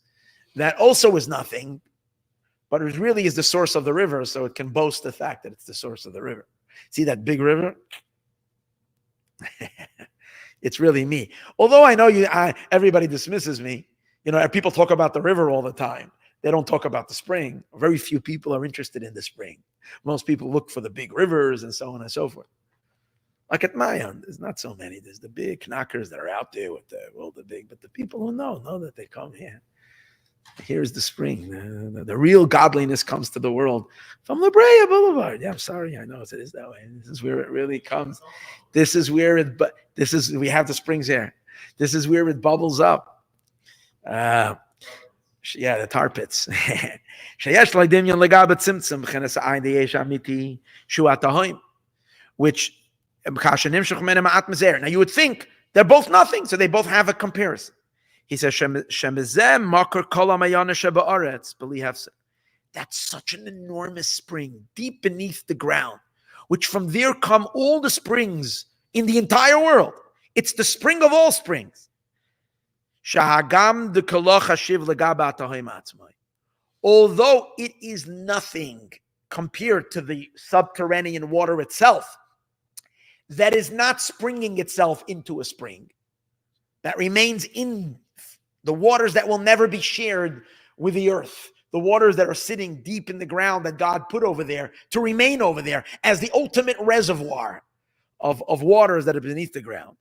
that also is nothing, but it really is the source of the river, so it can boast the fact that it's the source of the river. See that big river? It's really me. Although I know everybody dismisses me. People talk about the river all the time. They don't talk about the spring. Very few people are interested in the spring. Most people look for the big rivers and so on and so forth. Like at Mayan, there's not so many. There's the big knockers that are out there with the big, but the people who know that they come here. Here's the spring. The real godliness comes to the world from La Brea Boulevard. Yeah, I'm sorry. I know it is that way. This is where it really comes. We have the springs here. This is where it bubbles up. The tar pits. Which, now you would think they're both nothing, so they both have a comparison. He says, "Shemezem makar kol hamayana sheba'aretz b'li." That's such an enormous spring deep beneath the ground, which from there come all the springs in the entire world. It's the spring of all springs. Shahagam de koloch hashiv legaba atahoim atzmai. Although it is nothing compared to the subterranean water itself, that is not springing itself into a spring, that remains in the waters that will never be shared with the earth, the waters that are sitting deep in the ground that God put over there to remain over there as the ultimate reservoir of waters that are beneath the ground.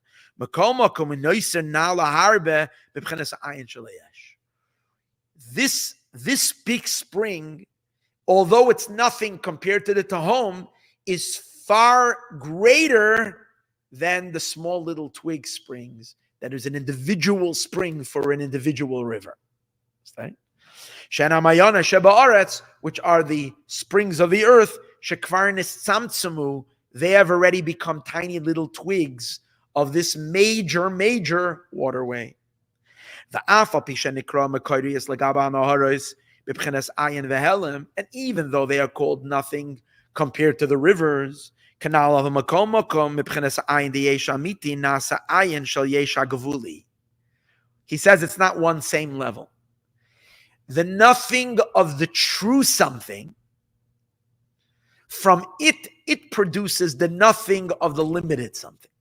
This big spring, although it's nothing compared to the Tahom, is far greater than the small little twig springs that is an individual spring for an individual river. Okay? Shanamayana Sheba'aretz, which are the springs of the earth, Shekvarnis Tzamtsamu, they have already become tiny little twigs of this major waterway. And even though they are called nothing compared to the rivers, he says it's not one same level. The nothing of the true something, from it produces the nothing of the limited something.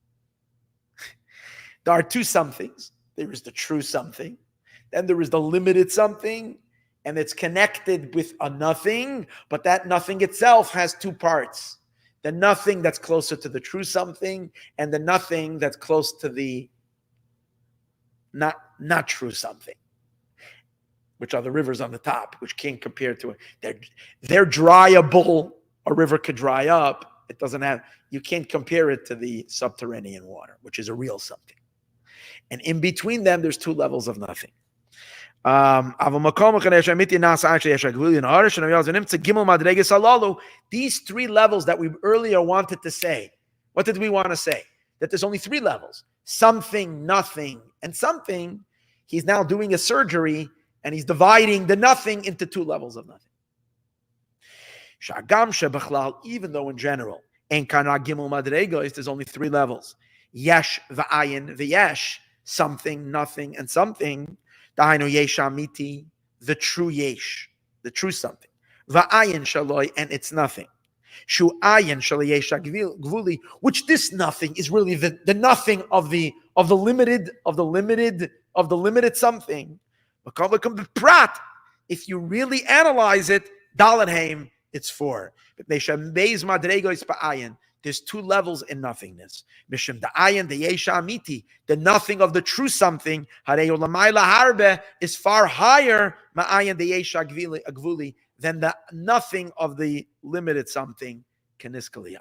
There are two somethings. There is the true something, then there is the limited something, and it's connected with a nothing, but that nothing itself has two parts. The nothing that's closer to the true something, and the nothing that's close to the not true something, which are the rivers on the top, which can't compare to it. They're dryable. A river could dry up. It doesn't have, you can't compare it to the subterranean water, which is a real something. And in between them, there's two levels of nothing. These three levels that we earlier wanted to say, what did we want to say? That there's only three levels: something, nothing, and something. He's now doing a surgery and he's dividing the nothing into two levels of nothing. Even though in general, there's only three levels: yesh, v'ayin, v'yesh, something, nothing, and something. Dahainu yesh amiti, the true yesh, the true something. Va'ayin shaloi, and it's nothing. Shu ayin shaloi yesh gvuli, which this nothing is really the nothing of the limited something. If you really analyze it, daladheim, it's four. There's two levels in nothingness. Mishim da'ayin de'yesha amiti, the nothing of the true something, harei ulamayla harbe, is far higher ma'ayin de'yesha gvuli than the nothing of the limited something, keniskalia.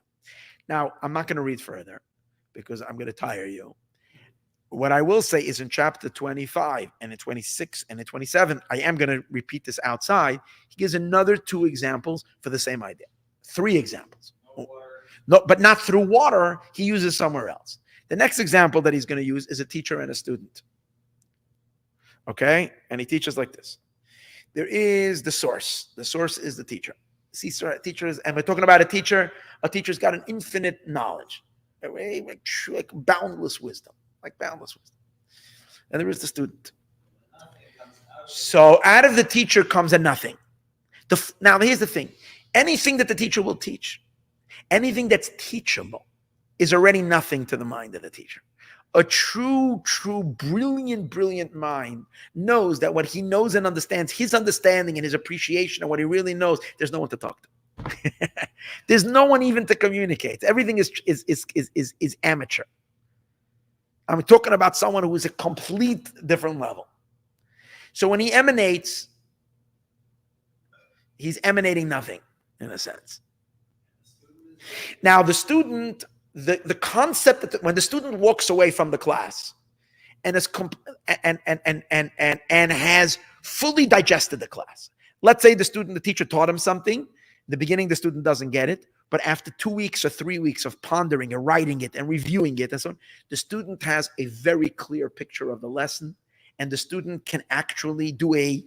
Now, I'm not going to read further because I'm going to tire you. What I will say is in chapter 25 and in 26 and in 27, I am going to repeat this outside. He gives another two examples for the same idea. Three examples. No, but not through water. He uses somewhere else. The next example that he's going to use is a teacher and a student. Okay? And he teaches like this. There is the source. The source is the teacher. See, teachers, and we're talking about a teacher. A teacher's got an infinite knowledge, like boundless wisdom. And there is the student. So out of the teacher comes a nothing. Now, here's the thing. Anything that the teacher will teach, anything that's teachable, is already nothing to the mind of the teacher. A true, brilliant mind knows that what he knows and understands, his understanding and his appreciation of what he really knows, there's no one to talk to. There's no one even to communicate. Everything is amateur. I'm talking about someone who is a complete different level. So when he emanates, he's emanating nothing, in a sense. Now, the student, the concept that when the student walks away from the class and is and has fully digested the class. Let's say the teacher taught him something. In the beginning, the student doesn't get it. But after 2 weeks or 3 weeks of pondering and writing it and reviewing it and so on, the student has a very clear picture of the lesson and the student can actually do a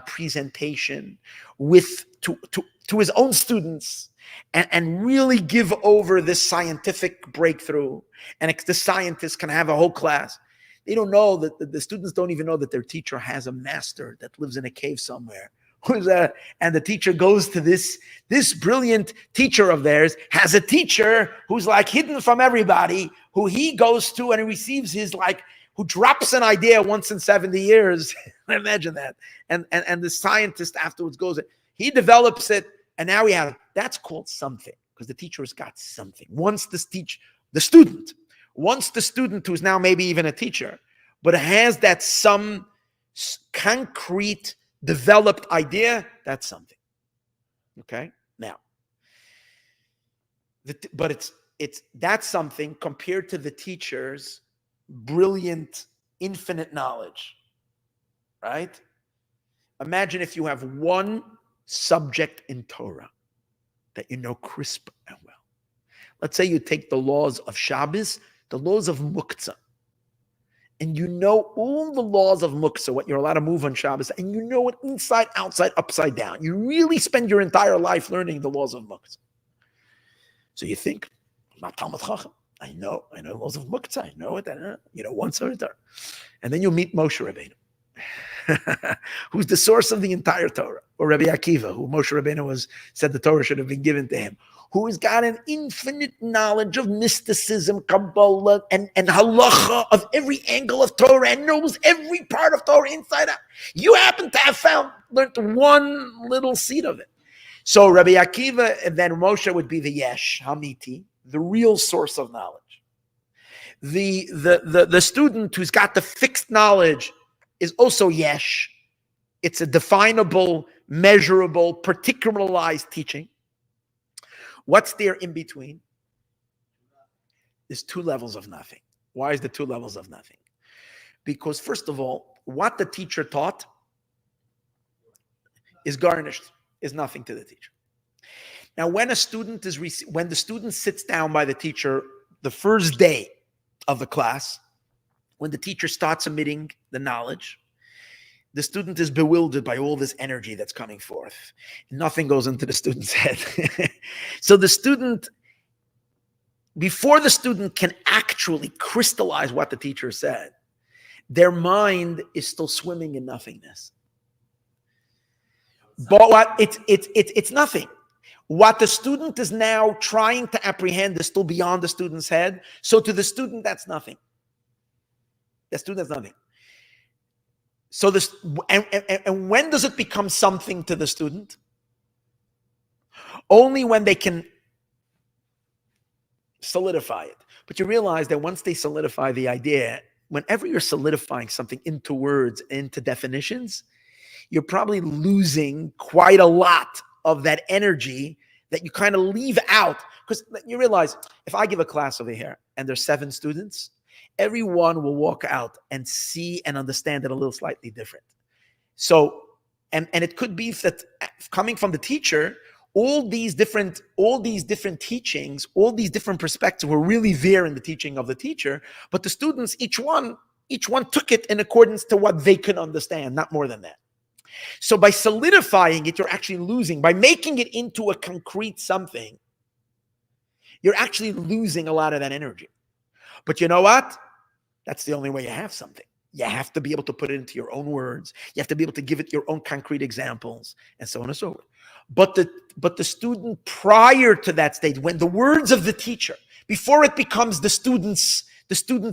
presentation to his own students and really give over this scientific breakthrough, and the scientists can have a whole class. They don't know that the students don't even know that their teacher has a master that lives in a cave somewhere. And the teacher goes to this brilliant teacher of theirs has a teacher who's like hidden from everybody, who he goes to and he receives who drops an idea once in 70 years. Imagine that. And the scientist afterwards goes, he develops it, and now that's called something, because the teacher has got something. Once the student who's now maybe even a teacher, but has that some concrete developed idea, that's something. Okay? Now, but that's something compared to the teacher's brilliant, infinite knowledge, right? Imagine if you have one subject in Torah that you know crisp and well. Let's say you take the laws of Shabbos, the laws of Muktzah, and you know all the laws of Muktzah, what you're allowed to move on Shabbos, and you know it inside, outside, upside down. You really spend your entire life learning the laws of Muktzah. So you think, I'm not Talmud Chacham. I know the laws of Muktzah. I know it. Once or another. And then you meet Moshe Rabbeinu, who's the source of the entire Torah, or Rabbi Akiva, who Moshe Rabbeinu said the Torah should have been given to him, who has got an infinite knowledge of mysticism, Kabbalah, and halacha of every angle of Torah, and knows every part of Torah inside out. You happen to have learned one little seed of it. So Rabbi Akiva, and then Moshe would be the Yesh, Hamiti, the real source of knowledge. The student who's got the fixed knowledge is also Yesh. It's a definable, measurable, particularized teaching. What's there in between? There's two levels of nothing. Why is the two levels of nothing? Because first of all, what the teacher taught is garnished, is nothing to the teacher. Now, when the student sits down by the teacher the first day of the class, when the teacher starts emitting the knowledge, the student is bewildered by all this energy that's coming forth. Nothing goes into the student's head. So the student, before the student can actually crystallize what the teacher said, their mind is still swimming in nothingness. But it's nothing. What the student is now trying to apprehend is still beyond the student's head. So to the student, that's nothing. The student has nothing. So this, and when does it become something to the student? Only when they can solidify it. But you realize that once they solidify the idea, whenever you're solidifying something into words, into definitions, you're probably losing quite a lot of that energy that you kind of leave out. Because you realize, if I give a class over here and there's 7 students, everyone will walk out and see and understand it a little slightly different. So, and it could be that coming from the teacher, all these different teachings, all these different perspectives were really there in the teaching of the teacher, but the students, each one took it in accordance to what they could understand, not more than that. So by solidifying it, you're actually losing. By making it into a concrete something, you're actually losing a lot of that energy. But you know what? That's the only way you have something. You have to be able to put it into your own words. You have to be able to give it your own concrete examples, and so on and so forth. But the student prior to that stage, when the words of the teacher, before it becomes the student's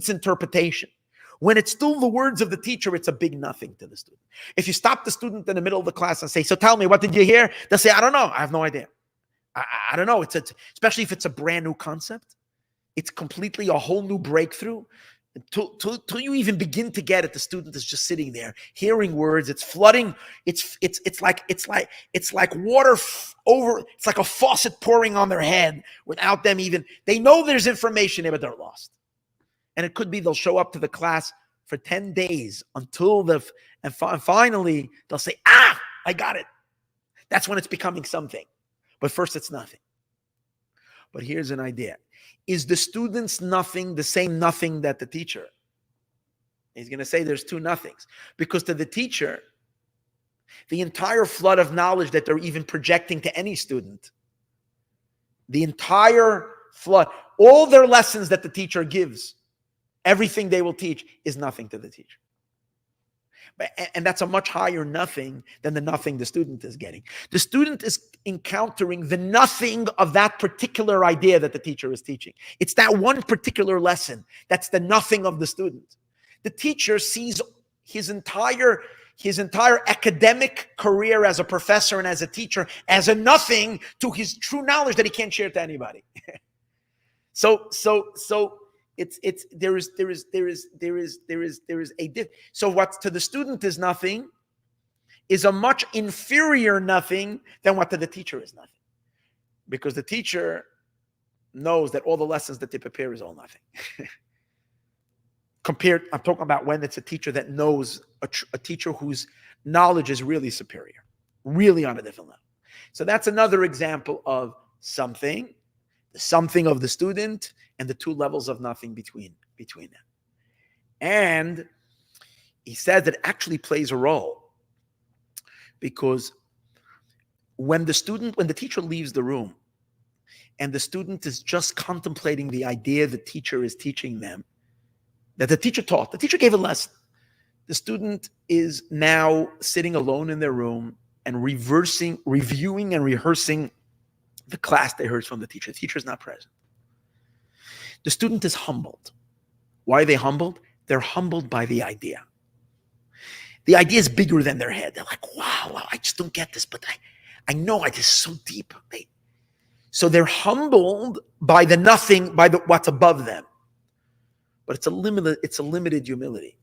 interpretation, when it's still the words of the teacher, it's a big nothing to the student. If you stop the student in the middle of the class and say, "So tell me, what did you hear?" They'll say, "I don't know. I have no idea. I don't know." It's especially if it's a brand new concept. It's completely a whole new breakthrough. Till you even begin to get it, the student is just sitting there hearing words. It's flooding. It's like water over. It's like a faucet pouring on their head without them even. They know there's information there, but they're lost. And it could be they'll show up to the class for 10 days until finally they'll say, I got it. That's when it's becoming something. But first it's nothing. But here's an idea. Is the student's nothing the same nothing that the teacher? He's going to say there's two nothings. Because to the teacher, the entire flood of knowledge that they're even projecting to any student, the entire flood, all their lessons that the teacher gives, everything they will teach is nothing to the teacher. And that's a much higher nothing than the nothing the student is getting. The student is encountering the nothing of that particular idea that the teacher is teaching. It's that one particular lesson. That's the nothing of the student. The teacher sees his entire academic career as a professor and as a teacher as a nothing to his true knowledge that he can't share to anybody. So there is a so what to the student is nothing is a much inferior nothing than what to the teacher is nothing, because the teacher knows that all the lessons that they prepare is all nothing. Compared, I'm talking about when it's a teacher that knows, a teacher whose knowledge is really superior, really on a different level. So that's another example of something, the something of the student, and the two levels of nothing between them. And he says that it actually plays a role, because when the teacher leaves the room and the student is just contemplating the idea the teacher is teaching them, that the teacher taught, the teacher gave a lesson, the student is now sitting alone in their room and reviewing and rehearsing the class they heard from the teacher. The teacher is not present. The student is humbled. Why are they humbled? They're humbled by the idea. The idea is bigger than their head. They're like, wow, I just don't get this, but I know it is so deep. So they're humbled by the nothing, by what's above them. But it's a limited humility,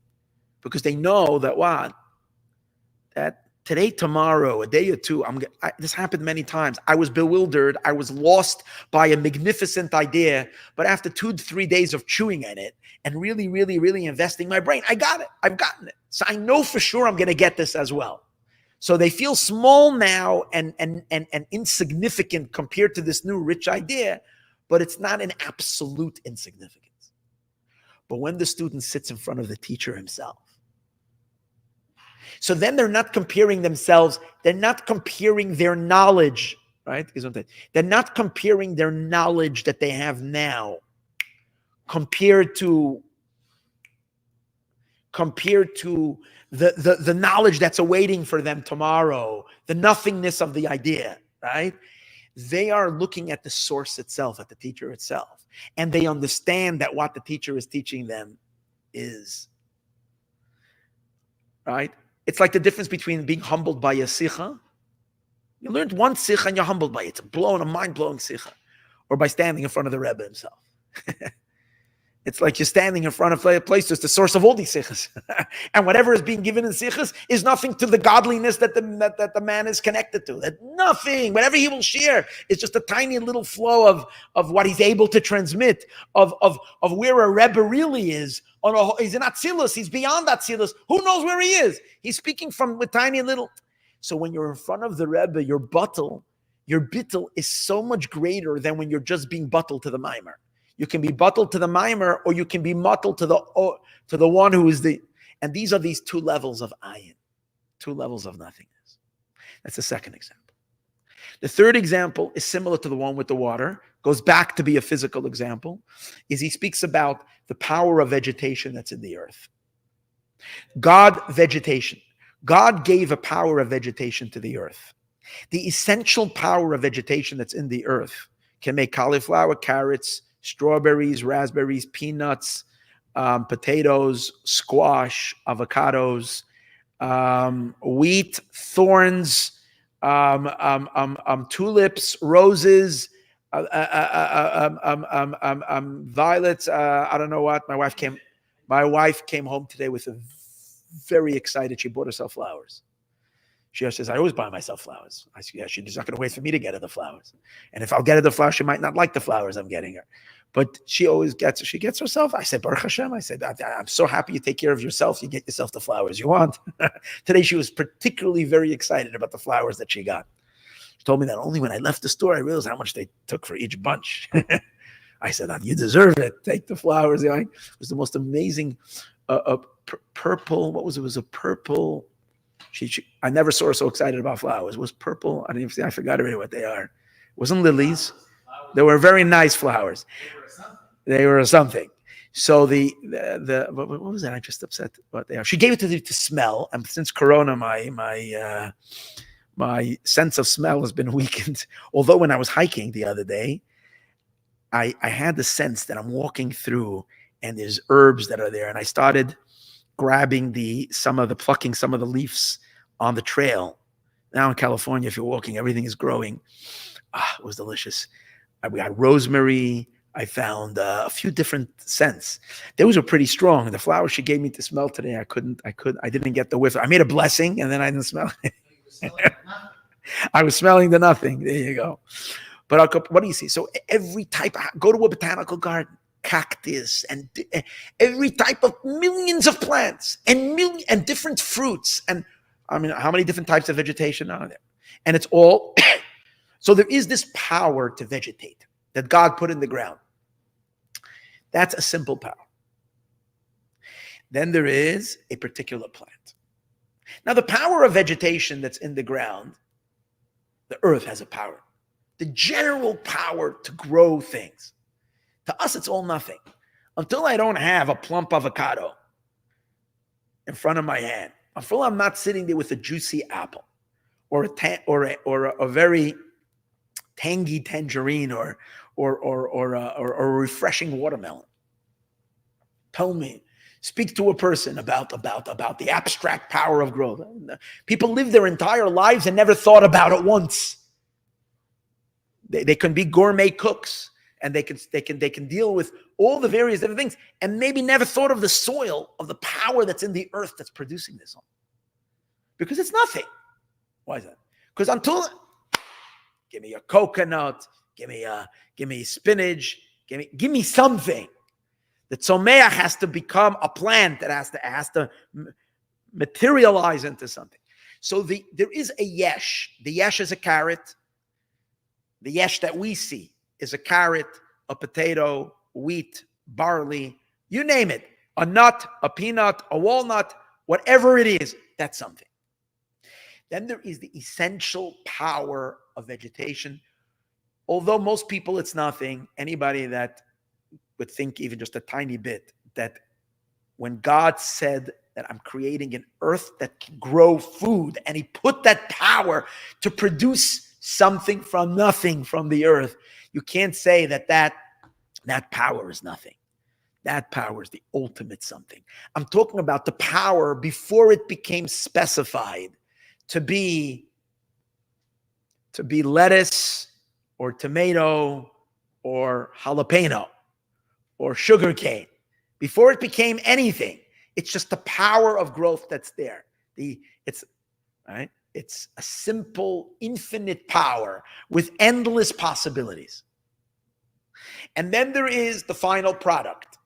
because they know that that today, tomorrow, a day or two, this happened many times. I was bewildered. I was lost by a magnificent idea. But after 2 to 3 days of chewing at it and really, really, really investing my brain, I got it. I've gotten it. So I know for sure I'm going to get this as well. So they feel small now and insignificant compared to this new rich idea, but it's not an absolute insignificance. But when the student sits in front of the teacher himself, so then they're not comparing themselves. They're not comparing their knowledge, right? They're not comparing their knowledge that they have now compared to the knowledge that's awaiting for them tomorrow, the nothingness of the idea, right? They are looking at the source itself, at the teacher itself, and they understand that what the teacher is teaching them is, right? It's like the difference between being humbled by a sikha. You learned one sikha and you're humbled by it. It's a mind-blowing sikha. Or by standing in front of the Rebbe himself. It's like you're standing in front of a place that's the source of all these sikhs. And whatever is being given in sikhs is nothing to the godliness that the man is connected to. That nothing, whatever he will share is just a tiny little flow of what he's able to transmit, of where a Rebbe really is. He's in Atzilus, he's beyond Atzilus. Who knows where he is? He's speaking from a tiny little. So when you're in front of the Rebbe, your bittul is so much greater than when you're just being bittul to the mimer. You can be bottled to the mimer, or you can be mottled to the one who is the. And these are these two levels of ayin, two levels of nothingness. That's the second example. The third example is similar to the one with the water, goes back to be a physical example, is he speaks about the power of vegetation that's in the earth. vegetation. God gave a power of vegetation to the earth. The essential power of vegetation that's in the earth can make cauliflower, carrots, strawberries, raspberries, peanuts, potatoes, squash, avocados, wheat, thorns, tulips, roses, violets. I don't know what. My wife came home today with a very excited. She bought herself flowers. She says, I always buy myself flowers. I said, yeah, she's not going to wait for me to get her the flowers. And if I'll get her the flowers, she might not like the flowers I'm getting her. But she gets herself. I said, Baruch Hashem. I said, I'm so happy you take care of yourself. You get yourself the flowers you want. Today, she was particularly very excited about the flowers that she got. She told me that only when I left the store, I realized how much they took for each bunch. I said, you deserve it. Take the flowers. It was the most amazing purple. What was it? It was a purple. I never saw her so excited about flowers. It was purple. I didn't even see. I forgot already what they are. It wasn't lilies. They were very nice flowers. They were something. So the what was that? I just upset what they are. She gave it to smell, and since Corona, my sense of smell has been weakened. Although when I was hiking the other day, I had the sense that I'm walking through, and there's herbs that are there, and I started grabbing plucking some of the leaves on the trail. Now in California, if you're walking, everything is growing. It was delicious. We had rosemary. I found a few different scents. Those were pretty strong. The flowers she gave me to smell today, I didn't get the whiff. I made a blessing and then I didn't smell it. I was smelling the nothing. There you go. But what do you see? So every type, go to a botanical garden, cactus, and every type of millions of plants and different fruits. And I mean, how many different types of vegetation are there? And it's all, so there is this power to vegetate that God put in the ground. That's a simple power. Then there is a particular plant. Now, the power of vegetation that's in the ground, the earth has a power. The general power to grow things. To us, it's all nothing. Until I don't have a plump avocado in front of my hand, until I'm not sitting there with a juicy apple or a very tangy tangerine or a refreshing watermelon. Speak to a person about the abstract power of growth. People live their entire lives and never thought about it once. They can be gourmet cooks and they can deal with all the various different things and maybe never thought of the soil, of the power that's in the earth that's producing this all. Because it's nothing. Why is that? Because give me a coconut, give me spinach, give me something. The tzomeach has to become a plant that has to materialize into something. So there is a yesh. The yesh is a carrot. The yesh that we see is a carrot, a potato, wheat, barley, you name it. A nut, a peanut, a walnut, whatever it is, that's something. Then there is the essential power of vegetation. Although most people, it's nothing. Anybody that would think even just a tiny bit that when God said that I'm creating an earth that can grow food, and he put that power to produce something from nothing from the earth, you can't say that power is nothing. That power is the ultimate something. I'm talking about the power before it became specified to be lettuce or tomato or jalapeno or sugarcane. Before it became anything, it's just the power of growth that's there. It's a simple, infinite power with endless possibilities. And then there is the final product.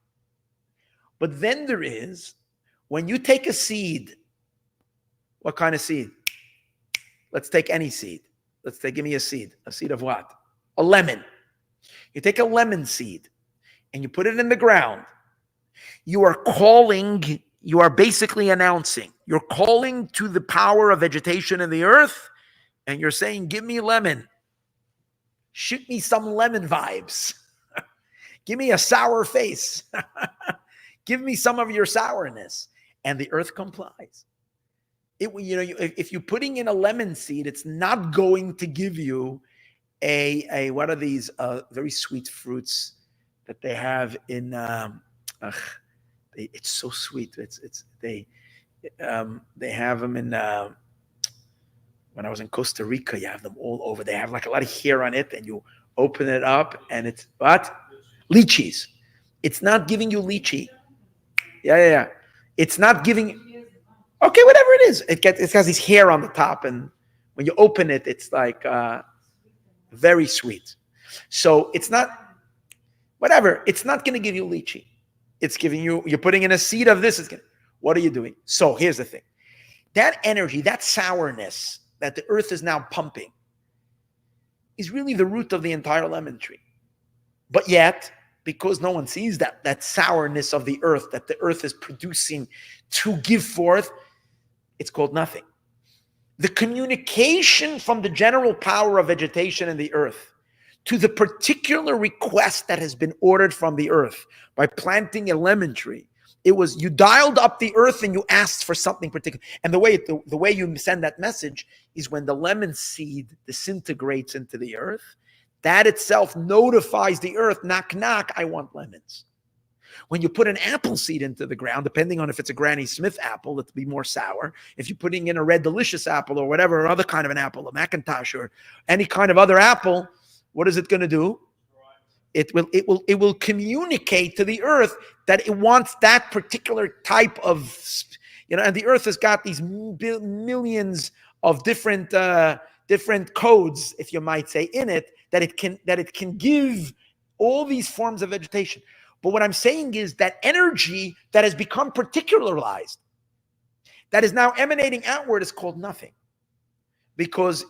But then there is, when you take a seed, what kind of seed? Let's take any seed. Give me a seed. A seed of what? A lemon. You take a lemon seed and you put it in the ground. You are basically announcing, you're calling to the power of vegetation in the earth, and you're saying, give me lemon. Shoot me some lemon vibes. Give me a sour face. Give me some of your sourness. And the earth complies. If you're putting in a lemon seed, it's not going to give you a what are these very sweet fruits that they have in it's so sweet. They have them in when I was in Costa Rica, you have them all over. They have like a lot of hair on it, and you open it up, and it's what? Lychees. It's not giving you lychee. Yeah. It's not giving. Okay, whatever it is, it has this hair on the top, and when you open it, it's like very sweet. So it's not whatever. It's not going to give you lychee. It's giving you. You're putting in a seed of this. What are you doing? So here's the thing: that energy, that sourness that the earth is now pumping, is really the root of the entire lemon tree. But yet, because no one sees that sourness of the earth that the earth is producing to give forth, it's called nothing. The communication from the general power of vegetation in the earth to the particular request that has been ordered from the earth by planting a lemon tree. It was you dialed up the earth and you asked for something particular. And the way you send that message is when the lemon seed disintegrates into the earth, that itself notifies the earth, knock, knock, I want lemons. When you put an apple seed into the ground, depending on if it's a Granny Smith apple, it'll be more sour. If you're putting in a Red Delicious apple or whatever, or other kind of an apple, a Macintosh or any kind of other apple, what is it going to do? It will communicate to the earth that it wants that particular type of, and the earth has got these millions of different codes, if you might say, in it that it can give all these forms of vegetation. But what I'm saying is that energy that has become particularized, that is now emanating outward, is called nothing, because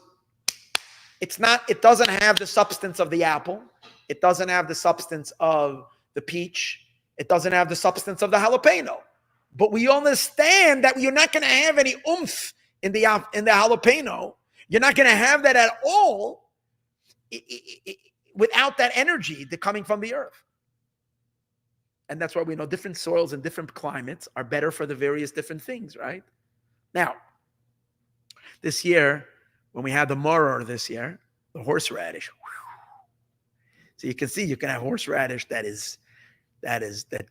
it doesn't have the substance of the apple. It doesn't have the substance of the peach. It doesn't have the substance of the jalapeno. But we understand that you're not going to have any oomph in the jalapeno. You're not going to have that at all without that energy coming from the earth. And that's why we know different soils and different climates are better for the various different things, right? Now, this year, when we had the moror this year, the horseradish. So you can see you can have horseradish that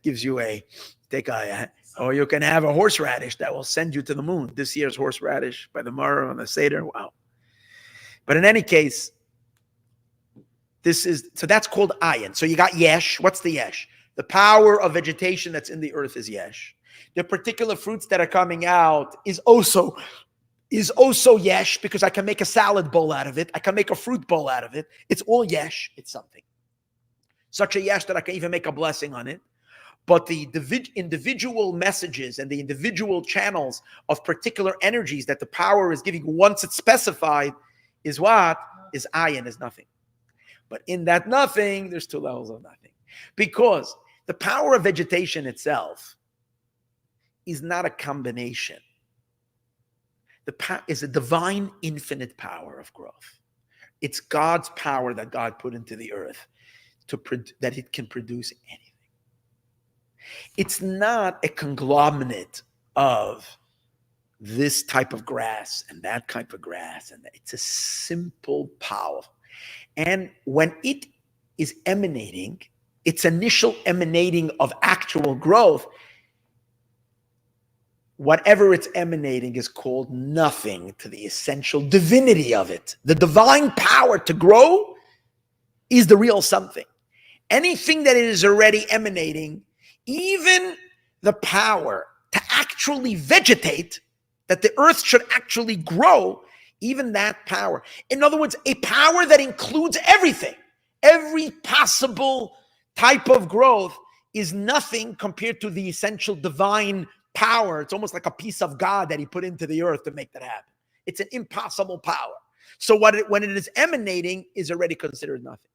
gives you or you can have a horseradish that will send you to the moon. This year's horseradish by the moror on the Seder, wow. But in any case, that's called ayin. So you got yesh. What's the yesh? The power of vegetation that's in the earth is yesh. The particular fruits that are coming out is also yesh, because I can make a salad bowl out of it. I can make a fruit bowl out of it. It's all yesh. It's something. Such a yesh that I can even make a blessing on it. But the individual messages and the individual channels of particular energies that the power is giving once it's specified is what? Is ayin, is nothing. But in that nothing, there's two levels of nothing. Because the power of vegetation itself is not a combination. Is a divine infinite power of growth. It's God's power that God put into the earth that it can produce anything. It's not a conglomerate of this type of grass and that type of grass. And it's a simple power. And when it is emanating, its initial emanating of actual growth, whatever it's emanating is called nothing to the essential divinity of it. The divine power to grow is the real something. Anything that it is already emanating, even the power to actually vegetate, that the earth should actually grow, even that power. In other words, a power that includes everything, every possible type of growth is nothing compared to the essential divine power. It's almost like a piece of God that he put into the earth to make that happen. It's an impossible power. So when it is emanating is already considered nothing.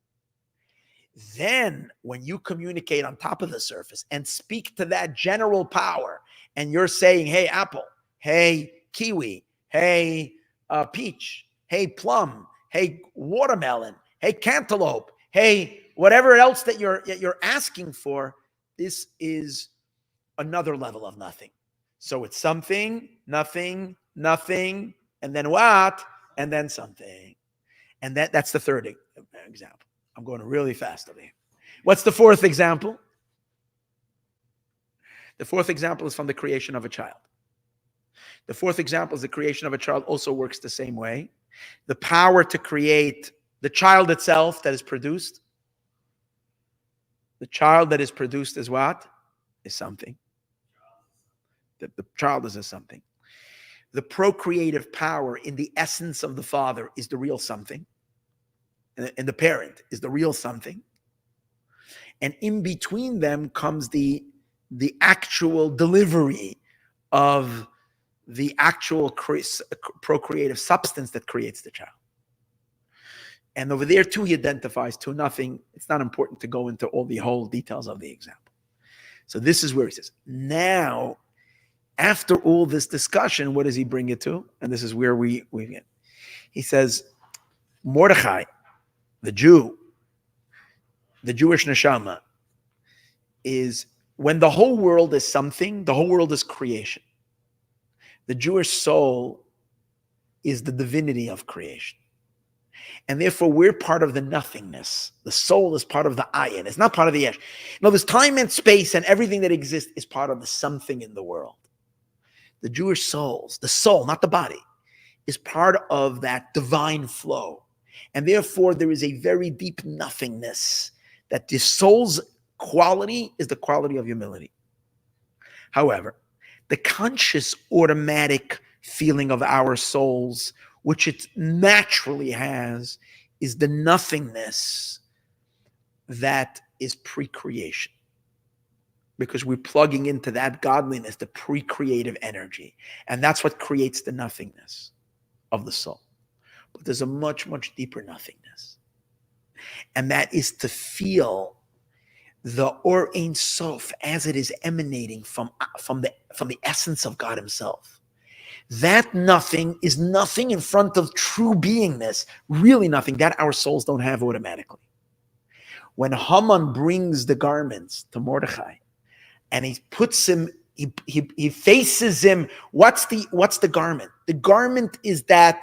Then when you communicate on top of the surface and speak to that general power, and you're saying, hey, apple, hey, kiwi, hey, peach, hey, plum, hey, watermelon, hey, cantaloupe, hey, whatever else that you're asking for, this is another level of nothing. So it's something, nothing, nothing, and then what? And then something. And that's the third example. I'm going really fast over here. What's the fourth example? The fourth example is from the creation of a child. The fourth example is the creation of a child also works the same way. The power to create the child itself that is produced. The child that is produced is what? Is something. The child is a something. The procreative power in the essence of the father is the real something. And the parent is the real something. And in between them comes the actual delivery of the actual procreative substance that creates the child. And over there too, he identifies to nothing. It's not important to go into all the whole details of the example. So this is where he says, now After all this discussion, what does he bring it to? And this is where we get. He says, Mordechai, the Jew, the Jewish neshama, is when the whole world is something, the whole world is creation. The Jewish soul is the divinity of creation. And therefore, we're part of the nothingness. The soul is part of the ayin. It's not part of the yesh. No, there's time and space, and everything that exists is part of the something in the world. The Jewish souls, the soul, not the body, is part of that divine flow. And therefore, there is a very deep nothingness that the soul's quality is the quality of humility. However, the conscious automatic feeling of our souls, which it naturally has, is the nothingness that is pre-creation. Because we're plugging into that godliness, the pre-creative energy. And that's what creates the nothingness of the soul. But there's a much, much deeper nothingness. And that is to feel the Or Ein Sof as it is emanating from the essence of God himself. That nothing is nothing in front of true beingness, really nothing. That our souls don't have automatically. When Haman brings the garments to Mordechai, and he puts him, he faces him. What's the garment? The garment is the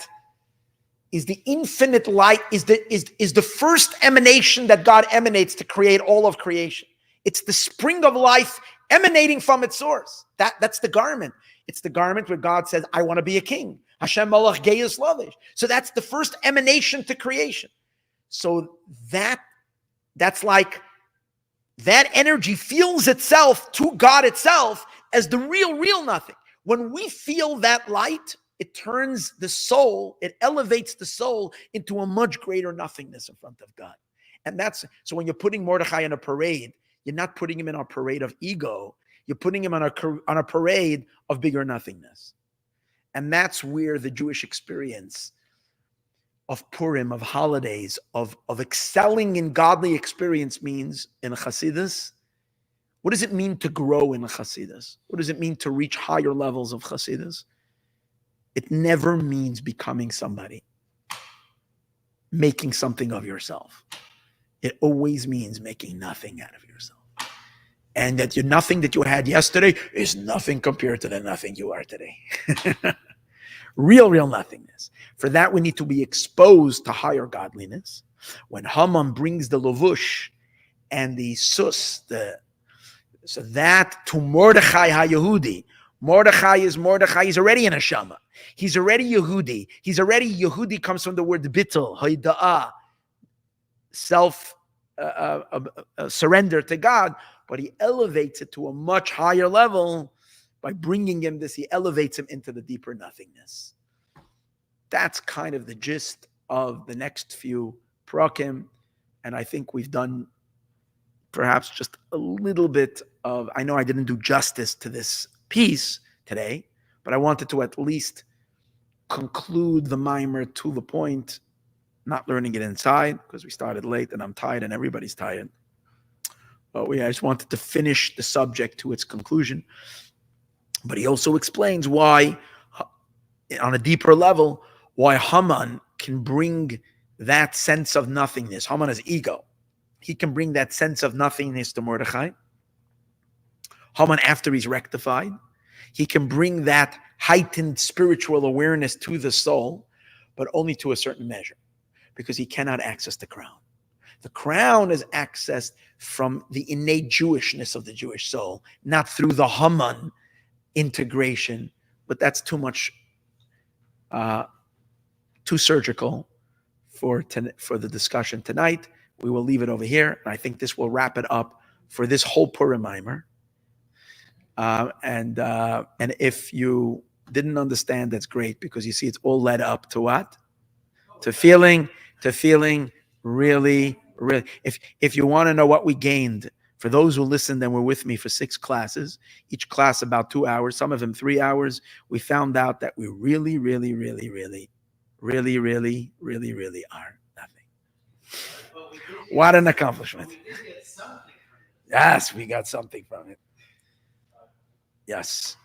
infinite light, is the first emanation that God emanates to create all of creation. It's the spring of life emanating from its source. That's the garment. It's the garment where God says, I want to be a king. Hashem Malach Geyus Lavish. So that's the first emanation to creation. So that's like that energy feels itself to God itself as the real nothing. When we feel that light, it turns the soul, it elevates the soul into a much greater nothingness in front of God. And so when you're putting Mordechai in a parade, you're not putting him in a parade of ego. You're putting him on a parade of bigger nothingness. And that's where the Jewish experience of Purim, of holidays, of excelling in godly experience means in Chassidus. What does it mean to grow in Chassidus? What does it mean to reach higher levels of Chassidus? It never means becoming somebody, making something of yourself. It always means making nothing out of yourself. And that your nothing that you had yesterday is nothing compared to the nothing you are today. Real nothingness. For that, we need to be exposed to higher godliness. When Haman brings the Levush and the sus, so that to Mordechai HaYehudi, Mordechai is already in a Shama. He's already Yehudi. Yehudi comes from the word bittul, haida'ah, surrender to God, but he elevates it to a much higher level by bringing him this. He elevates him into the deeper nothingness. That's kind of the gist of the next few prakim, and I think we've done perhaps just a little bit of, I know I didn't do justice to this piece today, but I wanted to at least conclude the mimer to the point, not learning it inside because we started late and I'm tired and everybody's tired. But I just wanted to finish the subject to its conclusion. But he also explains why, on a deeper level, why Haman can bring that sense of nothingness. Haman is ego. He can bring that sense of nothingness to Mordechai. Haman, after he's rectified, he can bring that heightened spiritual awareness to the soul, but only to a certain measure, because he cannot access the crown. The crown is accessed from the innate Jewishness of the Jewish soul, not through the Haman integration, but that's too much, too surgical for the discussion tonight. We will leave it over here, and I think this will wrap it up for this whole Purim mimer. And if you didn't understand, that's great, because you see it's all led up to what? To feeling really. If you want to know what we gained, for those who listened and were with me for 6 classes, each class about 2 hours, some of them 3 hours, we found out that we really are nothing. What an accomplishment. Yes, we got something from it. Yes.